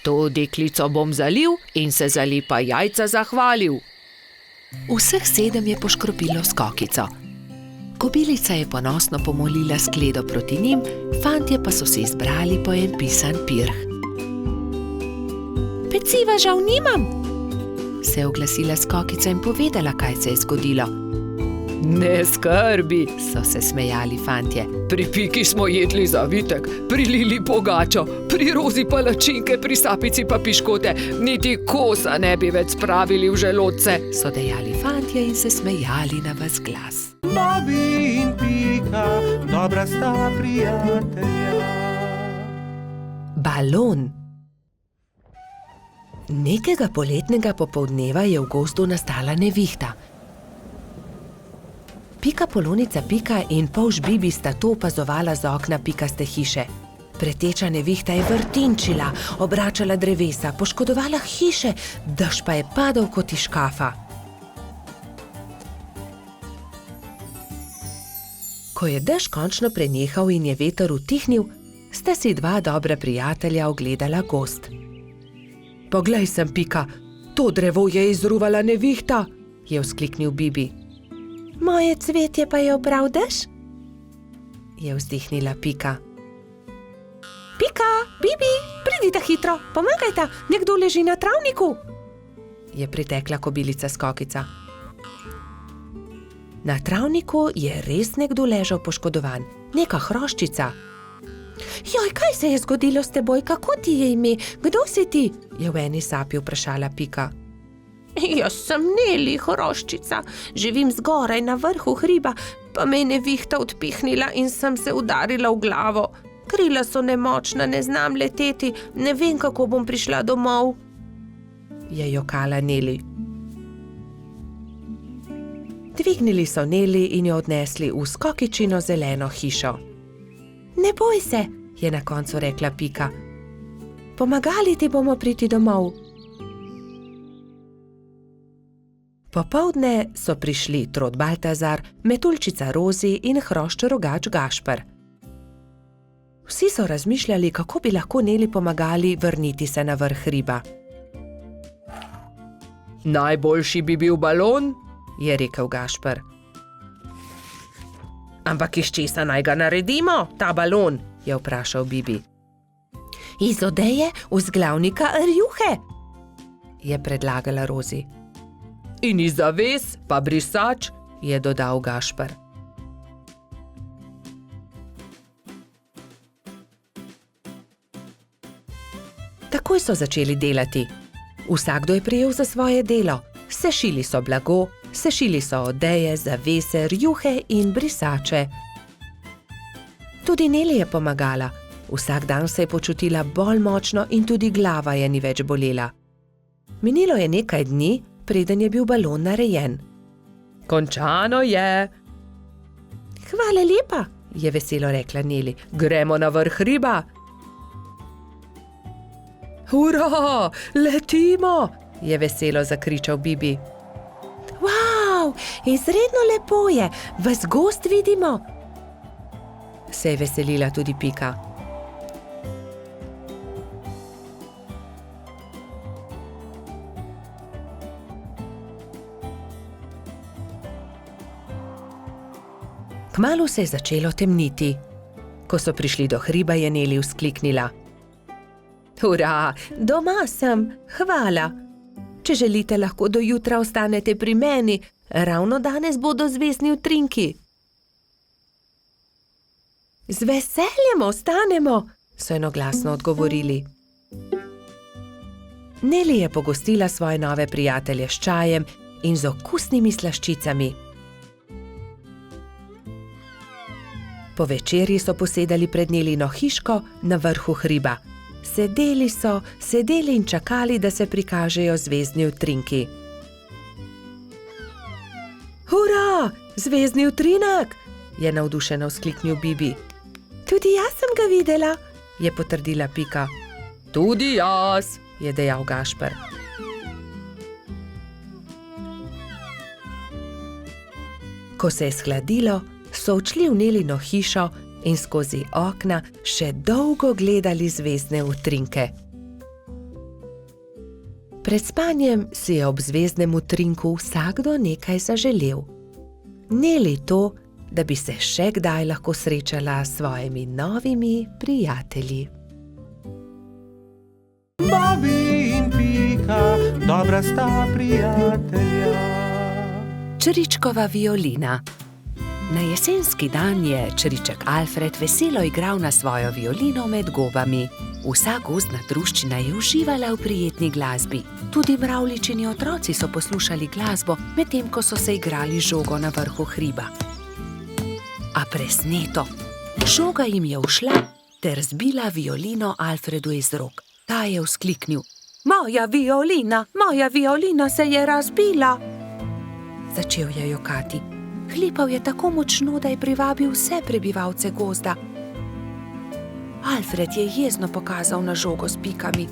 To deklico bom zalil in se za lepa jajca zahvalil. Vseh 7 je poškropilo Skokico. Kobilica je ponosno pomolila skledo proti njim, fantje pa so se izbrali po en pisan pirh. Peciva žal nimam, se je oglasila Skokica in povedala, kaj se je zgodilo. Ne skrbi, So se smejali fantje. pri Piki smo jedli zavitek, pri Lili pogačo, pri Rozi palačinke, pri Sapici pa piškote, niti kosa ne bi več spravili v želodce. So dejali fantje in se smejali na ves glas. Bobby in Pika, dobra sta prijatelja. Balon. Nekega poletnega popoldneva je v gozdu nastala nevihta. Pika Polonica Pika in polž Bibi sta to opazovala z okna pikaste hiše. Preteča nevihta je vrtinčila, obračala drevesa, poškodovala hiše, dež pa je padal kot iz škafa. Ko je dež končno prenehal in je veter utihnil, sta si 2 dobra prijatelja ogledala gozd. Poglej sem, Pika, to drevo je izruvala nevihta, je vzkliknil Bibi. Moje cvetje pa je obral dež, je vzdihnila Pika. Pika, Bibi, pridite hitro, pomagajta, nekdo leži na travniku, je pritekla kobilica Skokica. Na travniku je res nekdo ležal poškodovan, neka hroščica. Joj, kaj se je zgodilo s teboj, kako ti je ime, kdo si ti? Je v eni sapi vprašala Pika. Jaz sem Neli, hroščica, živim zgoraj na vrhu hriba, pa me je nevihta odpihnila in sem se udarila v glavo. Krila so nemočna, ne znam leteti, ne vem, kako bom prišla domov, je jokala Neli. Dvignili so Neli in jo odnesli v Skokičino zeleno hišo. Ne boj se, je na koncu rekla Pika. Pomagali ti bomo priti domov. Popoldne so prišli Trod Baltazar, Metuljčica Rozi in hrošč rogač Gašper. Vsi so razmišljali, kako bi lahko Neli pomagali vrniti se na vrh hriba. Najboljši bi bil balon, je rekel Gašper. Ampak iz česa naj ga naredimo, ta balon, je vprašal Bibi. Iz odeje vzglavnika rjuhe, je predlagala Rozi. in iz zaves pa brisač, je dodal Gašper. Takoj so začeli delati. Vsakdo je prijel za svoje delo. Sešili so blago, sešili so odeje, zavese, rjuhe in brisače. Tudi Neli je pomagala. Vsak dan se je počutila bolj močno in tudi glava je ni več bolela. Minilo je nekaj dni, preden je bil balon narejen. končano je. Hvala lepa, je veselo rekla Neli. Gremo na vrh hriba. Hurra, letimo, je veselo zakričal Bibi. Wow, izredno lepo je, ves gozd vidimo, se je veselila tudi Pika. Kmalu se je začelo temniti. Ko so prišli do hriba, je Neli vzkliknila. Hurra, doma sem, hvala. Če želite, lahko do jutra ostanete pri meni, ravno danes bodo zvezdni utrinki. Z veseljem ostanemo, so enoglasno odgovorili. Neli je pogostila svoje nove prijatelje s čajem in z okusnimi slaščicami. Po večerji so posedali pred Nelino hiško na vrhu hriba. Sedeli in čakali, da se prikažejo zvezdni utrinki. Hura, zvezdni utrinek, je navdušeno vzkliknil Bibi. Tudi jaz sem ga videla, je potrdila Pika. Tudi jaz, je dejal Gašper. Ko se je shladilo, so odšli v Nelino hišo in skozi okna še dolgo gledali zvezdne utrinke. Pred spanjem si je ob zvezdnem utrinku vsakdo nekaj zaželel. Neli to, da bi se še kdaj lahko srečala s svojimi novimi prijatelji. Bobby in Pika, dobra sta prijatelja. Čričkova violina. Na jesenski dan je čriček Alfred veselo igral na svojo violino med gobami. Vsa gozdna druščina je uživala v prijetni glasbi. Tudi mravljičini otroci so poslušali glasbo, medtem ko so se igrali žogo na vrhu hriba. A presneto, žoga jim je ušla ter zbila violino Alfredu iz rok. Ta je vzkliknil: Moja violina se je razbila! Začel je jokati. Hlipal je tako močno, da je privabil vse prebivalce gozda. Alfred je jezno pokazal na žogo s pikami.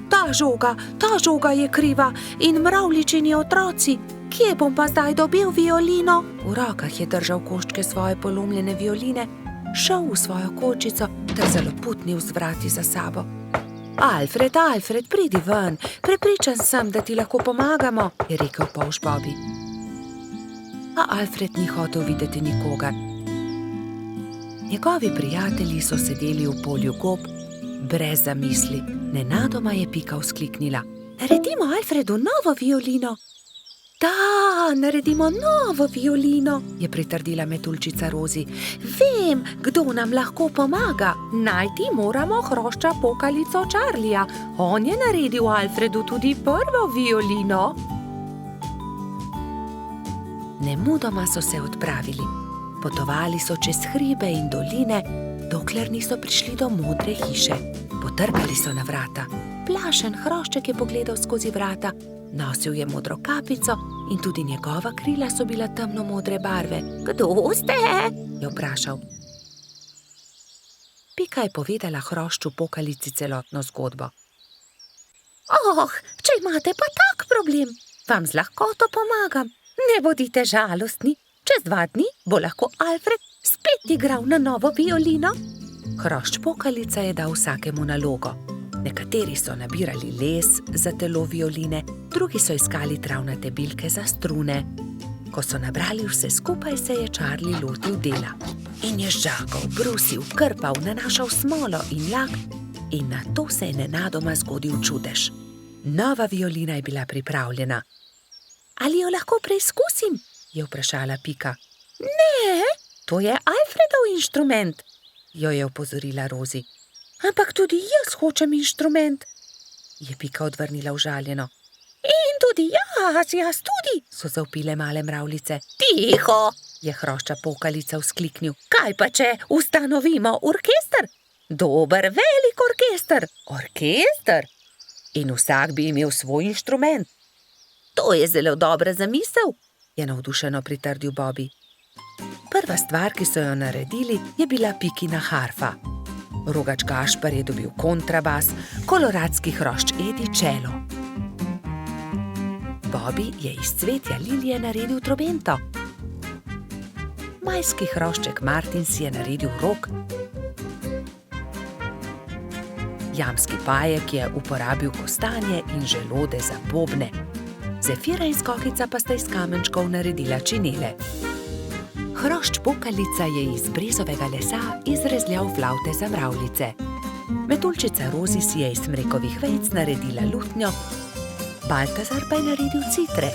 Ta žoga je kriva in mravljičini otroci. Kje bom pa zdaj dobil violino? V rokah je držal koščke svoje polomljene violine, šel v svojo kočico ter zaloputnil z vrati za sabo. Alfred, pridi ven, prepričan sem, da ti lahko pomagamo, je rekel polž Bobby. A Alfred ni hotel videti nikogar. Njegovi prijatelji so sedeli v polju gob, brez zamisli. Nenadoma je Pika vzkliknila: Naredimo Alfredu novo violino! Da, naredimo novo violino, je pritrdila metuljčica Rozi. Vem, kdo nam lahko pomaga. Najti moramo hrošča pokalico Charlija. On je naredil Alfredu tudi prvo violino. Nemudoma so se odpravili. Potovali so čez hribe in doline, dokler niso prišli do modre hiše. Potrkali so na vrata. Plašen hrošček je pogledal skozi vrata. Nosil je modro kapico in tudi njegova krila so bila temno modre barve. Kdo ste? Je vprašal. Pika je povedala hrošču pokalici celotno zgodbo. Če imate pa tak problem, vam z lahkoto pomagam. Ne bodite žalostni, čez 2 dni bo lahko Alfred spet igral na novo violino. Hrošč pokalica je dal vsakemu nalogo. Nekateri so nabirali les za telo violine, drugi so iskali travnate bilke za strune. Ko so nabrali vse skupaj, se je Charlie lotil dela. In je žagal, brusil, krpal, nanašal smolo in lak in nato se je nenadoma zgodil čudež. Nova violina je bila pripravljena. Ali jo lahko preizkusim? Je vprašala Pika. Ne, to je Alfredov inštrument, jo je opozorila Rozi. Ampak tudi jaz hočem inštrument, je Pika odvrnila užaljeno. In tudi jaz tudi, so zavpile male mravljice. Tiho, je hrošča pokalica vzkliknil. Kaj pa če ustanovimo orkester? Dober, velik orkester. Orkester? In vsak bi imel svoj inštrument. To je zelo dobra zamisel, je navdušeno pritrdil Bobby. Prva stvar, ki so jo naredili, je bila Pikina harfa. Rogač Gašper je dobil kontrabas, koloradski hrošč Edi čelo. Bobby je iz cvetja lilije naredil trobento. Majski hrošček Martin si je naredil rog. Jamski pajek je uporabil kostanje in želode za bobne. Zefira in Skokica pa sta iz kamenčkov naredila činele. Hrošč pokalica je iz brezovega lesa izrezljal flavte za mravljice. Metuljčica Rozi si je iz smrekovih vejic naredila lutnjo, Baltazar pa je naredil citre.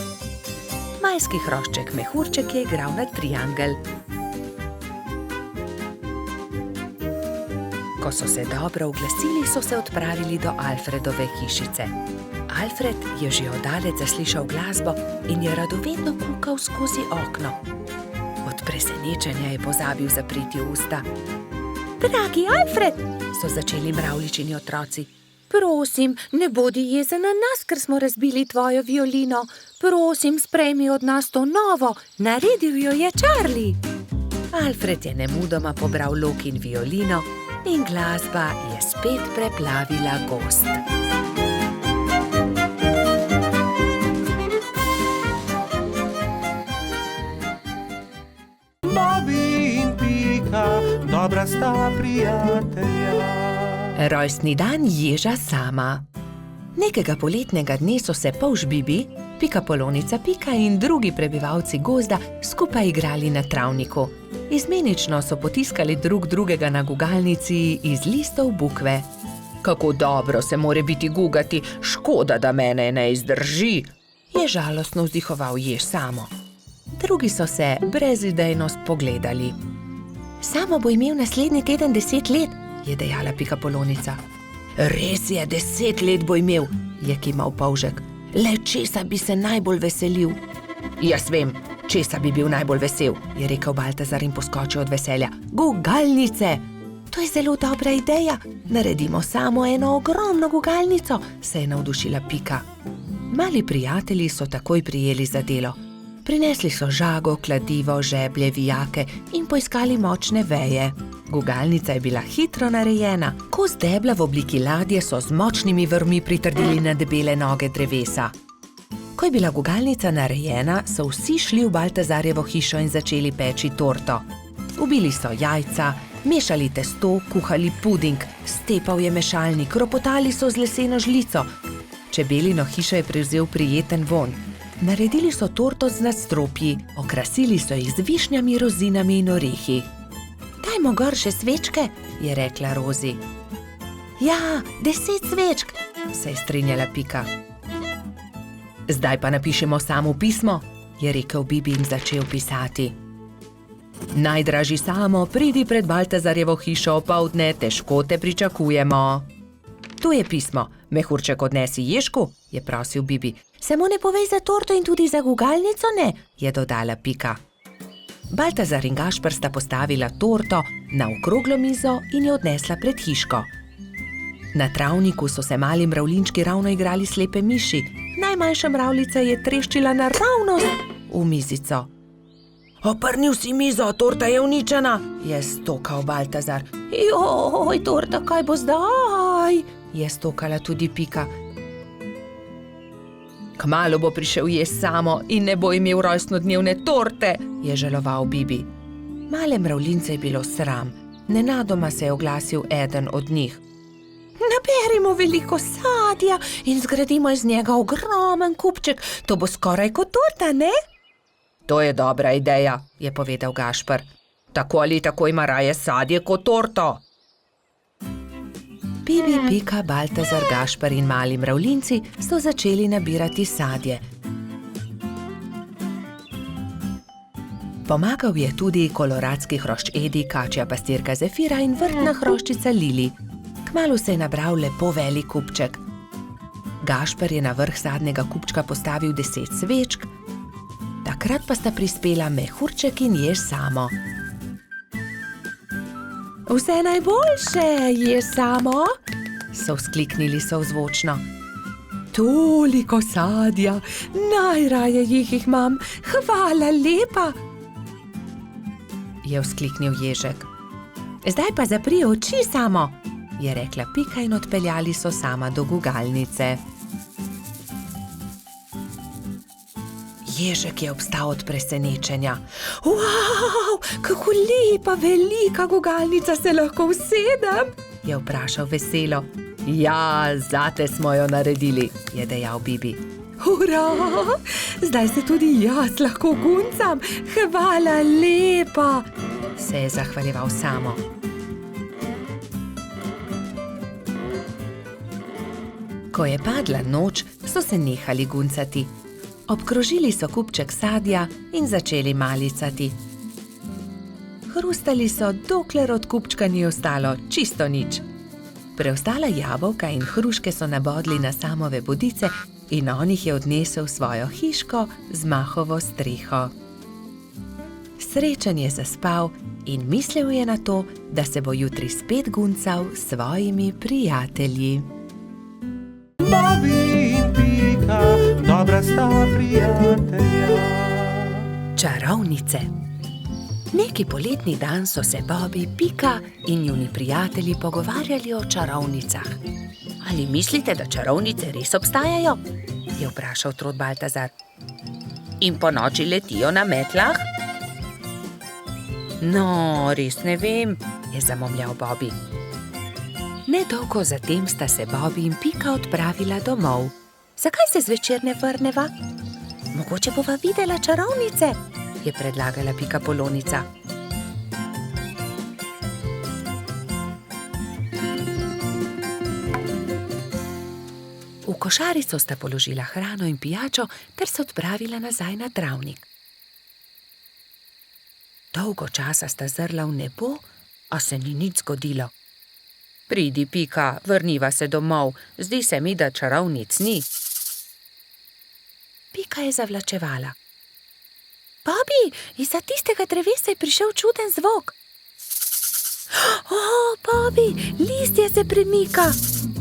Majski hrošček Mehurček je igral na triangel. Ko so se dobro uglasili, so se odpravili do Alfredove hišice. Alfred je že oddaleč zaslišal glasbo in je radovedno kukal skozi okno. Od presenečenja je pozabil zapreti usta. Dragi Alfred, so začeli mravljičini otroci. Prosim, ne bodi jezen na nas, ker smo razbili tvojo violino. Prosim, sprejmi od nas to novo, naredil jo je Charlie. Alfred je nemudoma pobral lok in violino in glasba je spet preplavila gozd. Bobby in Pika, dobra sta prijatelja. Rojstni dan ježa Sama. Nekega poletnega dne so se polž Bibi, Pikapolonica Pika in drugi prebivalci gozda skupaj igrali na travniku. Izmenično so potiskali drug drugega na gugalnici iz listov bukve. Kako dobro se more biti gugati, škoda, da mene ne izdrži, je žalostno vzdihoval jež Samo. Drugi so se brezidejno spogledali. Samo bo imel naslednji teden 10 let, je dejala Pikapolonica. Res je, 10 let bo imel, je kimal polžek. Le česa bi se najbolj veselil? Jaz vem, česa bi bil najbolj vesel, je rekel Baltazar in poskočil od veselja. Gugalnice! To je zelo dobra ideja. Naredimo samo eno ogromno gugalnico, se je navdušila Pika. Mali prijatelji so takoj prijeli za delo. Prinesli so žago, kladivo, žeblje, vijake in poiskali močne veje. Gugalnica je bila hitro narejena. Kos debla v obliki ladje so z močnimi vrvmi pritrdili na debele noge drevesa. Ko je bila gugalnica narejena, so vsi šli v Baltazarjevo hišo in začeli peči torto. Ubili so jajca, mešali testo, kuhali puding, stepal je mešalnik, ropotali so z leseno žlico. Čebelino hišo je prevzel prijeten vonj. Naredili so torto z nadstropji, okrasili so jih z višnjami, rozinami in orehi. Dajmo gor še svečke, je rekla Rozi. Ja, 10 svečk, se je strinjala Pika. Zdaj pa napišemo samo pismo, je rekel Bibi in začel pisati. Najdražji Samo, pridi pred Baltazarjevo hišo opoldne, težko te pričakujemo. Tu je pismo, mehurček odnesi Ježku, je prosil Bibi. Samo ne povej za torto in tudi za gugalnico ne, je dodala Pika. Baltazar in Gašper sta postavila torto na okroglo mizo in jo odnesla pred hiško. Na travniku so se mali mravljinčki ravno igrali slepe miši. Najmanjša mravljica je treščila naravnost v mizico. Oprnil si mizo, torta je uničena, je stokal Baltazar. Joj, torta, kaj bo zdaj? Je stokala tudi Pika. Kmalu bo prišel jež Samo in ne bo imel rojstnodnevne torte, je žaloval Bibi. Male mravljince je bilo sram. Nenadoma se je oglasil eden od njih. Naberimo veliko sadja in zgradimo iz njega ogromen kupček. To bo skoraj kot torta, ne? To je dobra ideja, je povedal Gašper. Tako ali tako ima raje sadje kot torto. Bibi, Pika, Baltazar, Gašper in mali mravljinci so začeli nabirati sadje. Pomagal je tudi koloradski hrošč Edi, kačja pastirka Zefira in vrtna hroščica Lili. Kmalu se je nabral lepo velik kupček. Gašper je na vrh zadnjega kupčka postavil 10 svečk, takrat pa sta prispela mehurček in jež Samo. Vse najboljše, jež Samo, so vzkliknili sovzvočno. Toliko sadja, najraje jih imam, hvala lepa, je vzkliknil ježek. Zdaj pa zapri oči, Samo, je rekla Pika in odpeljali so Sama do gugalnice. Ježek je obstal od presenečenja. Wow, kako lepa, velika gugalnica, se lahko usedem? Je vprašal veselo. Ja, zate smo jo naredili, je dejal Bibi. Hurra, zdaj se tudi jaz lahko guncam, hvala lepa, se je zahvaljeval Samo. Ko je padla noč, so se nehali guncati. Obkrožili so kupček sadja in začeli malicati. Hrustali so, dokler od kupčka ni ostalo čisto nič. Preostala jabolka in hruške so nabodli na Samove bodice in on jih je odnesel v svojo hiško z mahovo streho. Srečen je zaspal in mislil je na to, da se bo jutri spet guncal s svojimi prijatelji. Bobby in Pika, dobra sta prijatelja. Čarovnice. Neki poletni dan so se Bobby, Pika in njuni prijatelji pogovarjali o čarovnicah. Ali mislite, da čarovnice res obstajajo? Je vprašal Trod Baltazar. In po noči letijo na metlah? No, res ne vem, je zamomljal Bobby. Nedolgo zatem sta se Bobby in Pika odpravila domov. Zakaj se zvečer ne vrneva? Mogoče bova videla čarovnice, je predlagala Pikapolonica. V košarico sta položila hrano in pijačo ter se odpravila nazaj na travnik. Dolgo časa sta zrla v nebo, a se ni nič zgodilo. Pridi, Pika, vrniva se domov, zdi se mi, da čarovnic ni. Pika je zavlačevala. Bobby, izza tistega drevesa je prišel čuden zvok. Bobby, listje se premika.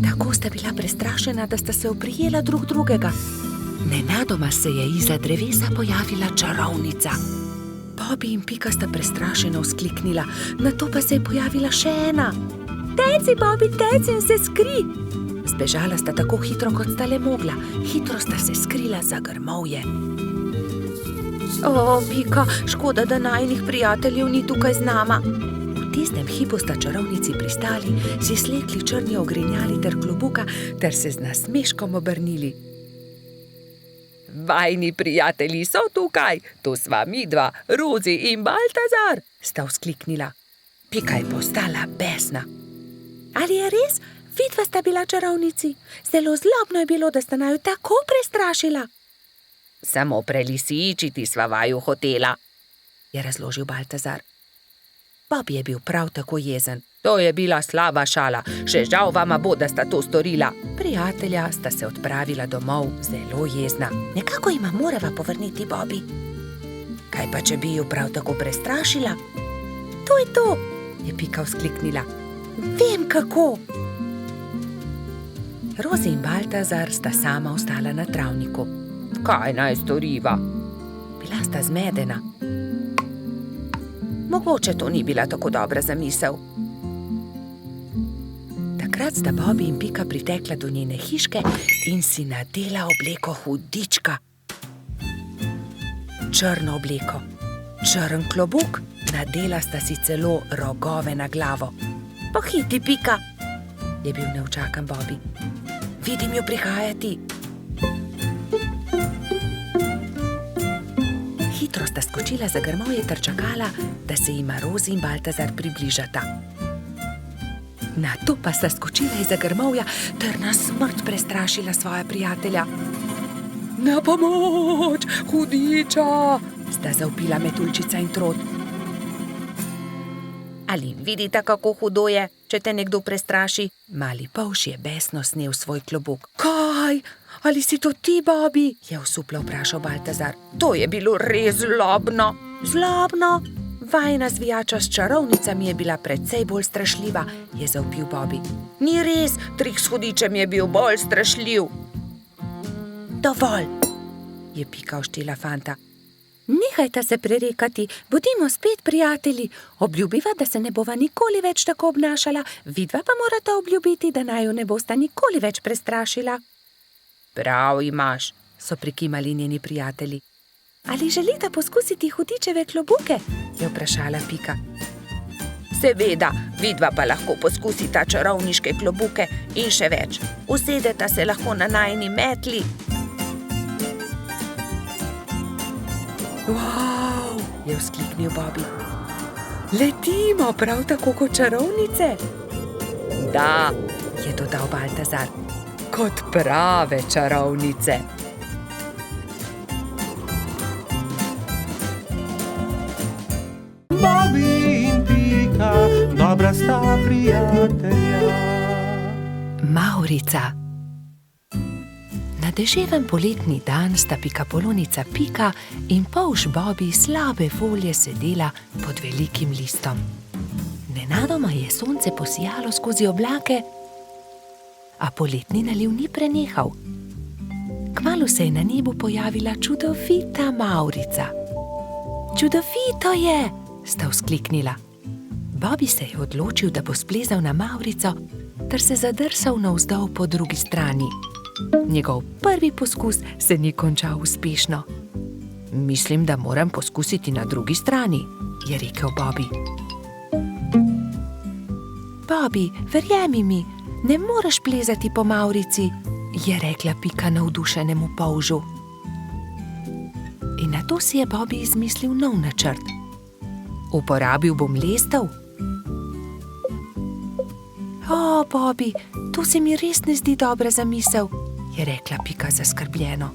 Tako sta bila prestrašena, da sta se oprijela drug drugega. Nenadoma se je izza drevesa pojavila čarovnica. Bobby in Pika sta prestrašeno vzkliknila, nato pa se je pojavila še ena. Teci, Bobby, teci in se skri! Zbežala sta tako hitro, kot sta le mogla. Hitro sta se skrila za grmovje. Pika, škoda, da najinih prijateljev ni tukaj z nama. V tistem hipu sta čarovnici pristali, si slekli črni ogrinjali ter klobuka ter se z nasmeškom obrnili. Vajni prijatelji so tukaj, tu sva midva, Rozi in Baltazar, sta vzkliknila. Pika je postala besna. Ali je res? Vidva sta bila čarovnici. Zelo zlobno je bilo, da sta naju tako prestrašila. Samo prelisičiti sva vaju hotela, je razložil Baltazar. Bobby je bil prav tako jezen. To je bila slaba šala, še žal vama bo, da sta to storila. Prijatelja sta se odpravila domov zelo jezna. Nekako jima morava povrniti Bobby. Kaj pa, če bi ju prav tako prestrašila? To je to, je Pika vzkliknila. Vem kako. Rozi in Baltazar sta sama ostala na travniku. Kaj naj storiva? Bila sta zmedena. Mogoče to ni bila tako dobra zamisel. Takrat sta Bobby in Pika pritekla do njene hiške in si nadela obleko hudička. Črno obleko, črn klobuk, nadela sta si celo rogove na glavo. Pohiti, Pika, je bil neučakan Bobby. Vidim jo prihajati. Hitro sta skočila za grmovje ter čakala, da se jima Rozi in Baltazar približata. Nato pa sta skočila izza grmovja ter na smrt prestrašila svoja prijatelja. Na pomoč, hudiča, sta zavpila Metuljčica in Trod. Ali vidite, kako hudo je, če te nekdo prestraši? Mali polž je besno snel svoj klobuk. Kaj? Ali si to ti, Bobby? Je osuplo vprašal Baltazar. To je bilo res zlobno. Zlobno? Vajna zvijača s čarovnicami je bila precej bolj strašljiva, je zavpil Bobby. Ni res, trik s hudičem je bil bolj strašljiv. Dovolj, je Pika oštela fanta. Nehajta se prerekati, bodimo spet prijatelji. Obljubiva, da se ne bova nikoli več tako obnašala, vidva pa morata obljubiti, da naju ne bosta nikoli več prestrašila. Prav imaš, so prikimali njeni prijatelji. Ali želita poskusiti hudičeve klobuke? Je vprašala Pika. Seveda, vidva pa lahko poskusita čarovniške klobuke in še več. Usedeta se lahko na najini metli. Wow, je vzkliknil Bobby. Letimo prav tako kot čarovnice? Da, je dodal Baltazar, kot prave čarovnice. Bobby sta prijatelja. Mavrica. Na deževen poletni dan sta pikapolonica Pika in polž Bobi slabe volje sedela pod velikim listom. Nenadoma je sonce posijalo skozi oblake, a poletni naliv ni prenehal. Kmalu se je na nebu pojavila čudovita Mavrica. Čudovito je, sta vzkliknila. Bobi se je odločil, da bo splezal na Mavrico ter se zadrsal navzdol po drugi strani. Njegov prvi poskus se ni končal uspešno. Mislim, da moram poskusiti na drugi strani, je rekel Bobi. Bobi, verjemi mi, ne moreš plezati po Mavrici, je rekla Pika navdušenemu polžu. In nato si je Bobi izmislil nov načrt. Uporabil bom lestev. O, Bobi, to se mi res ne zdi dobra zamisel, je rekla Pika zaskrbljeno.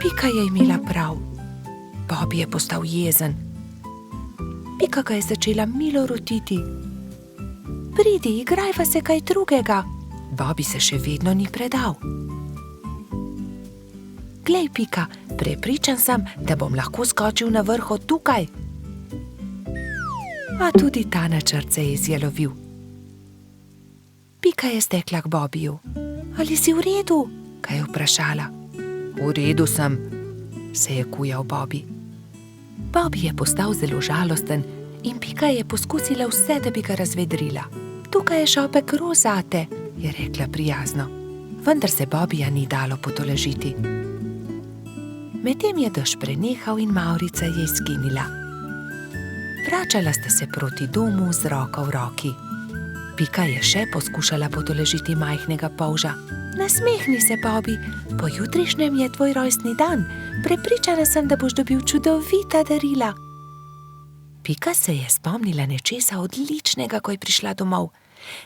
Pika je imela prav. Bobi je postal jezen. Pika ga je začela milo rotiti. Pridi, igrajva se kaj drugega. Bobi se še vedno ni predal. Glej, Pika, prepričan sem, da bom lahko skočil na vrh od tukaj. A tudi ta načrt se je izjalovil. Pika je stekla k Bobiju. Ali si v redu? Kaj je vprašala. V redu sem, se je kujal Bobi. Bobi je postal zelo žalosten in Pika je poskusila vse, da bi ga razvedrila. Tukaj je šopek rož zate, je rekla prijazno. Vendar se Bobija ni dalo potolažiti. Medtem je dež prenehal in Mavrica je izginila. Vračala sta se proti domu z roko v roki. Pika je še poskušala potolažiti majhnega polža. Nasmehni se, Bobi, pojutrišnjem je tvoj rojstni dan. Prepričana sem, da boš dobil čudovita darila. Pika se je spomnila nečesa odličnega, ko je prišla domov.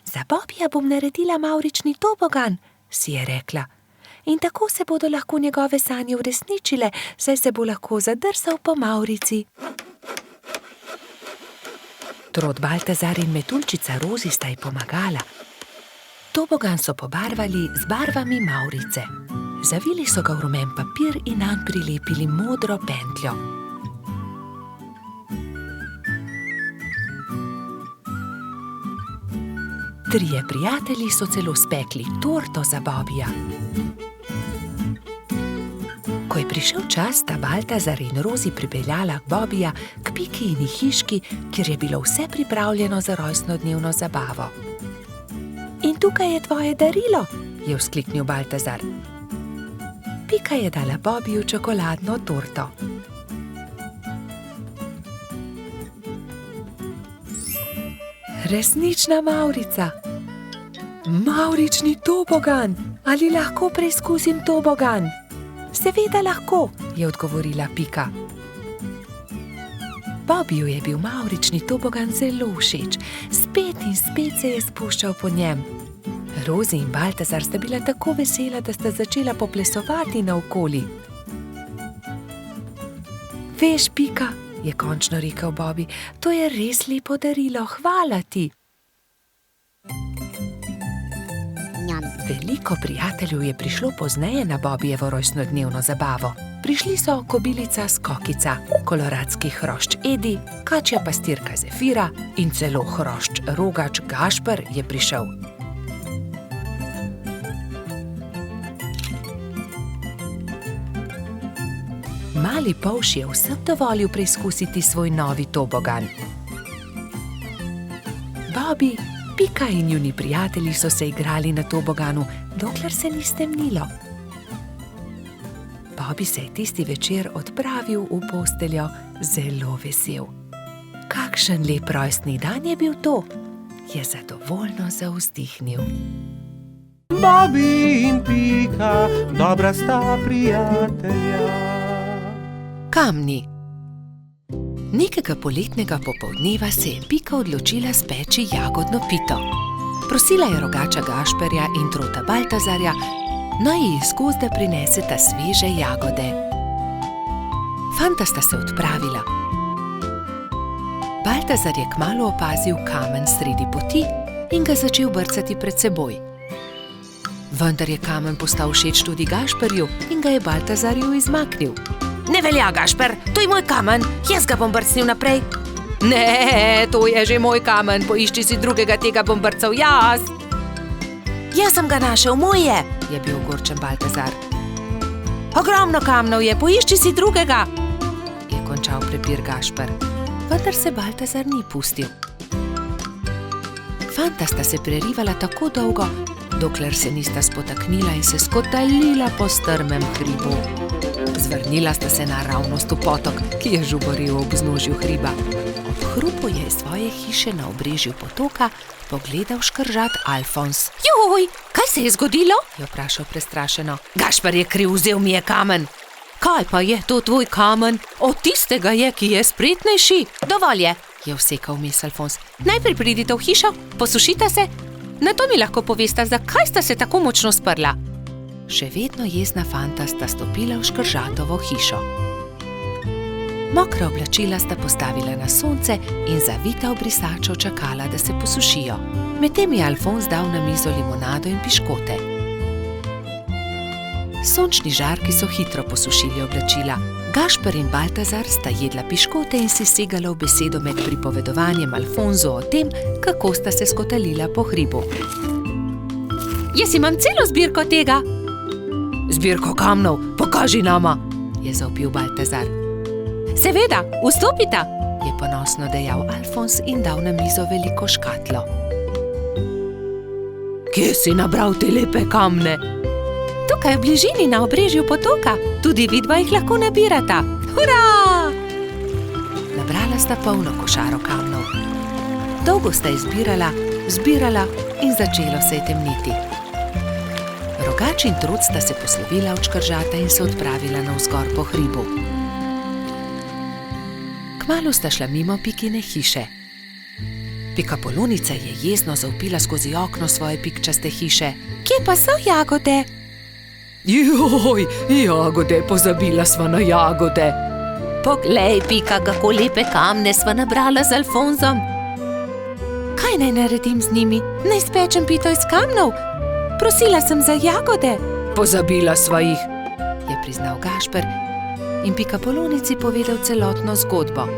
Za Bobija bom naredila mavrični tobogan, si je rekla. In tako se bodo lahko njegove sanje uresničile, saj se bo lahko zadrsal po Mavrici. Trod Baltazar in metuljčica Rozi sta ji pomagala. Tobogan so pobarvali z barvami Mavrice. Zavili so ga v rumen papir in nanj prilepili modro pentljo. Trije prijatelji so celo spekli torto za Bobija. Ko je prišel čas, sta Baltazar in Rozi pripeljala Bobija k Pikini hiški, kjer je bilo vse pripravljeno za rojstnodnevno zabavo. In tukaj je tvoje darilo, je vzkliknil Baltazar. Pika je dala Bobiju čokoladno torto. Resnična Mavrica. Mavrični tobogan. Ali lahko preizkusim tobogan? Seveda lahko, je odgovorila Pika. Bobiju je bil mavrični tobogan zelo všeč. Spet in spet se je spuščal po njem. Rozi in Baltazar sta bila tako vesela, da sta začela poplesovati naokoli. Veš, Pika, je končno rekel Bobi, to je res lepo darilo, hvala ti. Veliko prijateljev je prišlo pozneje na Bobijevo rojstnodnevno zabavo. Prišli so kobilica Skokica, koloradski hrošč Edi, kačja pastirka Zefira in celo hrošč Rogač Gašper je prišel. Mali polž je vsem dovolil preizkusiti svoj novi tobogan. Bobi, Pika in njuni prijatelji so se igrali na toboganu, dokler se ni stemnilo. Bobi se je tisti večer odpravil v posteljo zelo vesel. Kakšen lep rojstni dan je bil to, je zadovoljno zavzdihnil. Bobi in Pika, dobra sta prijatelja. Kamni. Nekega poletnega popoldneva se je Pika odločila speči jagodno pito. Prosila je Rogača Gašperja in Trota Baltazarja, naj ji iz gozda prineseta sveže jagode. Fanta sta se odpravila. Baltazar je kmalu opazil kamen sredi poti in ga začel brcati pred seboj. Vendar je kamen postal všeč tudi Gašperju in ga je Baltazarju izmaknil. Ne velja, Gašper, to je moj kamen, jaz ga bom brcnil naprej. Ne, to je že moj kamen, poišči si drugega, tega bom brcal jaz. Jaz sem ga našel, moj je bil ogorčen Baltazar. Ogromno kamnov je, poišči si drugega, je končal prepir Gašper. Vendar se Baltazar ni pustil. Fanta sta se prerivala tako dolgo, dokler se nista spotaknila in se skotalila po strmem hribu. Zvrnila sta se naravnost v potok, ki je žuboril ob vznožju hriba. Ob hrupu je iz svoje hiše na obrežju potoka pogledal škržat Alfons. Joj, kaj se je zgodilo? Je vprašal prestrašeno. Gašper je kriv, vzel mi je kamen. Kaj pa je to tvoj kamen? Od tistega je, ki je spretnejši. Dovolj je vsekal vmes Alfons. Najprej pridite v hišo, posušite se, nato mi lahko povesta, zakaj sta se tako močno sprla. Še vedno jezna fanta sta stopila v škržatovo hišo. Mokra oblačila sta postavila na sonce in zavita v brisačo čakala, da se posušijo. Medtem je Alfons dal na mizo limonado in piškote. Sončni žarki so hitro posušili oblačila. Gašper in Baltazar sta jedla piškote in si segala v besedo med pripovedovanjem Alfonzu o tem, kako sta se skotalila po hribu. Jaz imam celo zbirko tega. Zbirko kamnov, pokaži nama, je zavpil Baltazar. Seveda, vstopita, je ponosno dejal Alfons in dal na mizo veliko škatlo. Kje si nabral te lepe kamne? Tukaj v bližini na obrežju potoka, tudi vidva jih lahko nabirata. Hurra! Nabrala sta polno košaro kamnov. Dolgo sta zbirala in začelo se je temniti. Rogač in Trud sta se poslovila od škržata in se odpravila navzgor po hribu. Kmalu sta šla mimo Pikine hiše. Pikapolonica je jezno zavpila skozi okno svoje pikčaste hiše. Kje pa so jagode? Joj, jagode, pozabila sva na jagode. Poglej, Pika, kako lepe kamne sva nabrala z Alfonzom. Kaj naj naredim z njimi? Naj spečem pito iz kamnov? Prosila sem za jagode. Pozabila sva jih, je priznal Gašper in Pikapolonici povedal celotno zgodbo.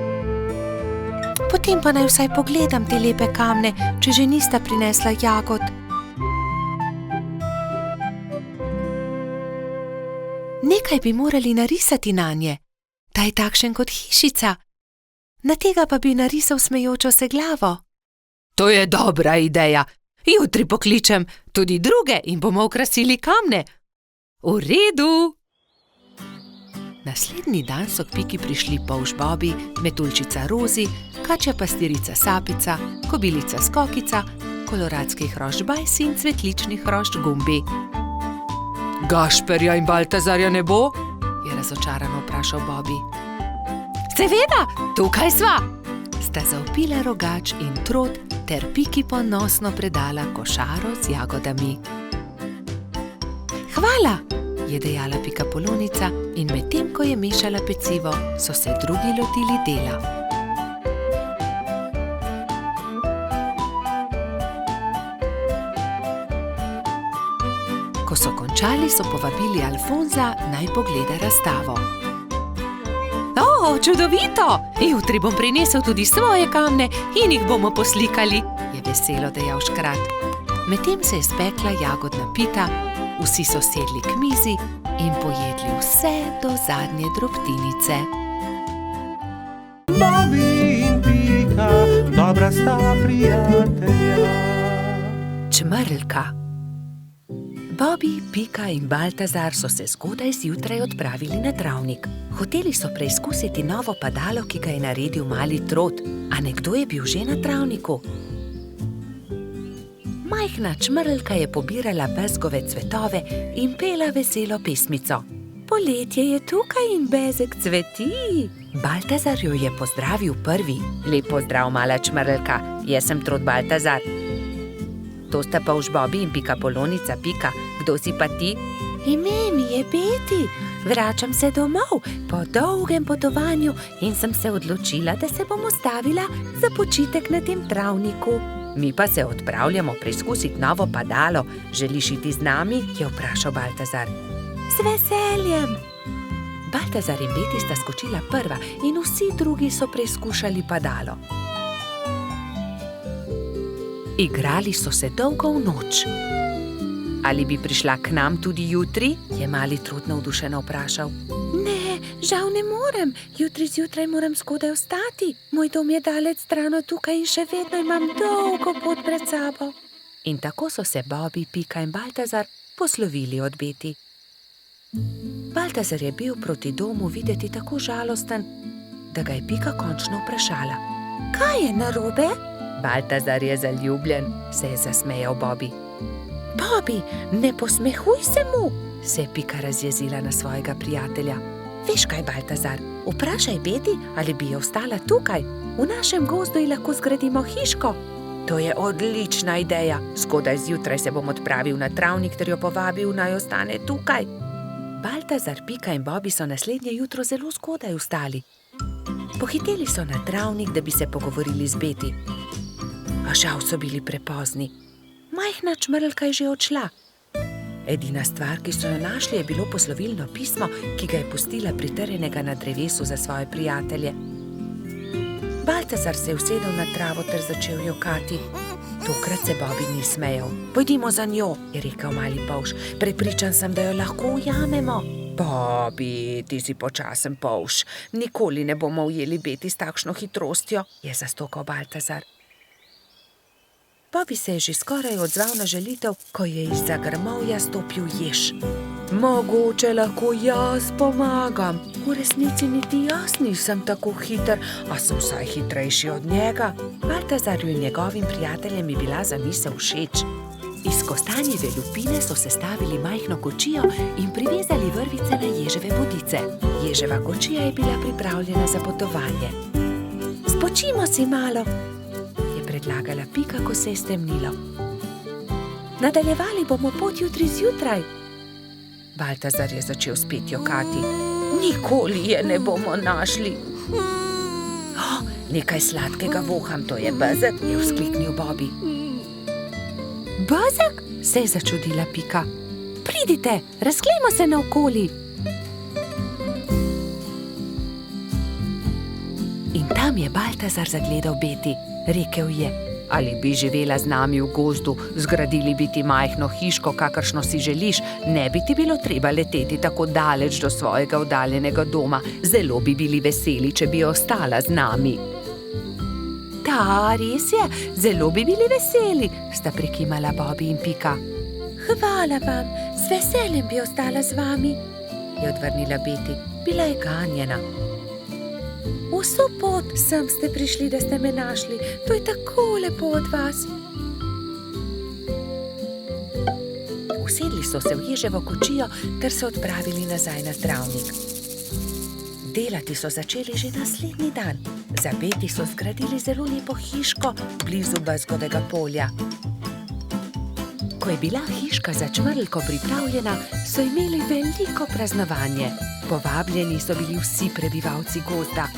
Potem pa naj vsaj pogledam te lepe kamne, če že nista prinesla jagod. Nekaj bi morali narisati nanje. Ta je takšen kot hišica. Na tega pa bi narisal smejočo se glavo. To je dobra ideja. Jutri pokličem tudi druge in bomo okrasili kamne. V redu. Naslednji dan so k Piki prišli polž Bobi, metuljčica Rozi, kačja pastirica Sapica, kobilica Skokica, koloradski hrošč Bajsi in cvetlični hrošč Gumbi. Gašperja in Baltazarja ne bo? Je razočarano vprašal Bobi. Seveda, tukaj sva, sta zavpila Rogač in Trod ter Piki ponosno predala košaro z jagodami. Hvala, je dejala Pikapolonica in medtem, ko je mešala pecivo, so se drugi lotili dela. Ko so končali, so povabili Alfonza, naj pogleda razstavo. O, čudovito! Jutri bom prinesel tudi svoje kamne in jih bomo poslikali, je veselo dejal škrat. Medtem se je spekla jagodna pita, vsi so sedli k mizi in pojedli vse do zadnje drobtinice. Bobi in Pika, dobra sta prijatelja. Čmrlka. Bobi, Pika in Baltazar so se zgodaj zjutraj odpravili na travnik. Hoteli so preizkusiti novo padalo, ki ga je naredil mali Trod, a nekdo je bil že na travniku. Majhna čmrlka je pobirala bezgove cvetove in pela veselo pesmico. Poletje je tukaj in bezeg cveti. Baltazar jo je pozdravil prvi. Lep pozdrav, mala čmrlka, jaz sem Trod Baltazar. To sta polž Bobi in Pikapolonica Pika. Kdo si pa ti? Ime mi je Beti. Vračam se domov po dolgem potovanju in sem se odločila, da se bom ustavila za počitek na tem travniku. Mi pa se odpravljamo preizkusiti novo padalo. Želiš iti z nami? Je vprašal Baltazar. Z veseljem. Baltazar in Beti sta skočila prva in vsi drugi so preizkušali padalo. Igrali so se dolgo v noč. Ali bi prišla k nam tudi jutri? Je mali Trud navdušeno vprašal. Ne, žal ne morem. Jutri zjutraj moram zgodaj vstati. Moj dom je daleč stran od tukaj in še vedno imam dolgo pot pred sabo. In tako so se Bobby, Pika in Baltazar poslovili od Beti. Baltazar je bil proti domu videti tako žalosten, da ga je Pika končno vprašala. Kaj je narobe? Baltazar je zaljubljen, se je zasmejal Bobby. Bobby, ne posmehuj se mu, se je Pika razjezila na svojega prijatelja. Veš kaj, Baltazar, vprašaj Beti, ali bi jo ostala tukaj. V našem gozdu ji lahko zgradimo hiško. To je odlična ideja. Zgodaj zjutraj se bom odpravil na travnik ter jo povabil, naj ostane tukaj. Baltazar, Pika in Bobby so naslednje jutro zelo zgodaj vstali. Pohiteli so na travnik, da bi se pogovorili z Beti. A žal so bili prepozni. Majhna čmrlka je že odšla. Edina stvar, ki so jo našli, je bilo poslovilno pismo, ki ga je pustila pritrjenega na drevesu za svoje prijatelje. Baltazar se je usedel na travo ter začel jokati. Tokrat se Bobby ni smejal. Pojdimo za njo, je rekel mali polž. Prepričan sem, da jo lahko ujamemo. Bobby, ti si počasen polž. Nikoli ne bomo ujeli Beti s takšno hitrostjo, je zastokal Baltazar. Bobby se je že skoraj odzval na želitev, ko je izza grmovja stopil jež. Mogoče lahko jaz pomagam. V resnici niti jaz nisem tako hiter, a sem vsaj hitrejši od njega. Baltazarju in njegovim prijateljem je bila zamisel všeč. Iz kostanjeve lupine so sestavili majhno kočijo in privezali vrvice na ježeve bodice. Ježeva kočija je bila pripravljena za potovanje. Spočimo si malo, predlagala Pika, ko se je stemnilo. Nadaljevali bomo pot jutri zjutraj. Baltazar je začel spet jokati. Nikoli je ne bomo našli. Nekaj sladkega voham, to je bezeg, je vzkliknil Bobby. Bezeg? Se je začudila Pika. Pridite, razglejmo se naokoli. In tam je Baltazar zagledal Beti. Rekel je, ali bi živela z nami v gozdu, zgradili bi ti majhno hiško, kakršno si želiš, ne bi ti bilo treba leteti tako daleč do svojega oddaljenega doma. Zelo bi bili veseli, če bi ostala z nami. Da, res je, zelo bi bili veseli, sta prikimala Bobby in Pika. Hvala vam, z veseljem bi ostala z vami, je odvrnila Beti. Bila je ganjena. Vso pot sem ste prišli, da ste me našli. To je tako lepo od vas. Usedli so se v ježevo kočijo ter se odpravili nazaj na travnik. Delati so začeli že naslednji dan. Za Beti so zgradili zelo lepo hiško blizu bezgovega polja. Ko je bila hiška za čmrlko pripravljena, so imeli veliko praznovanje. Povabljeni so bili vsi prebivalci gozda.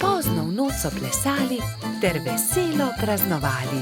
Pozno v noč so plesali ter veselo praznovali.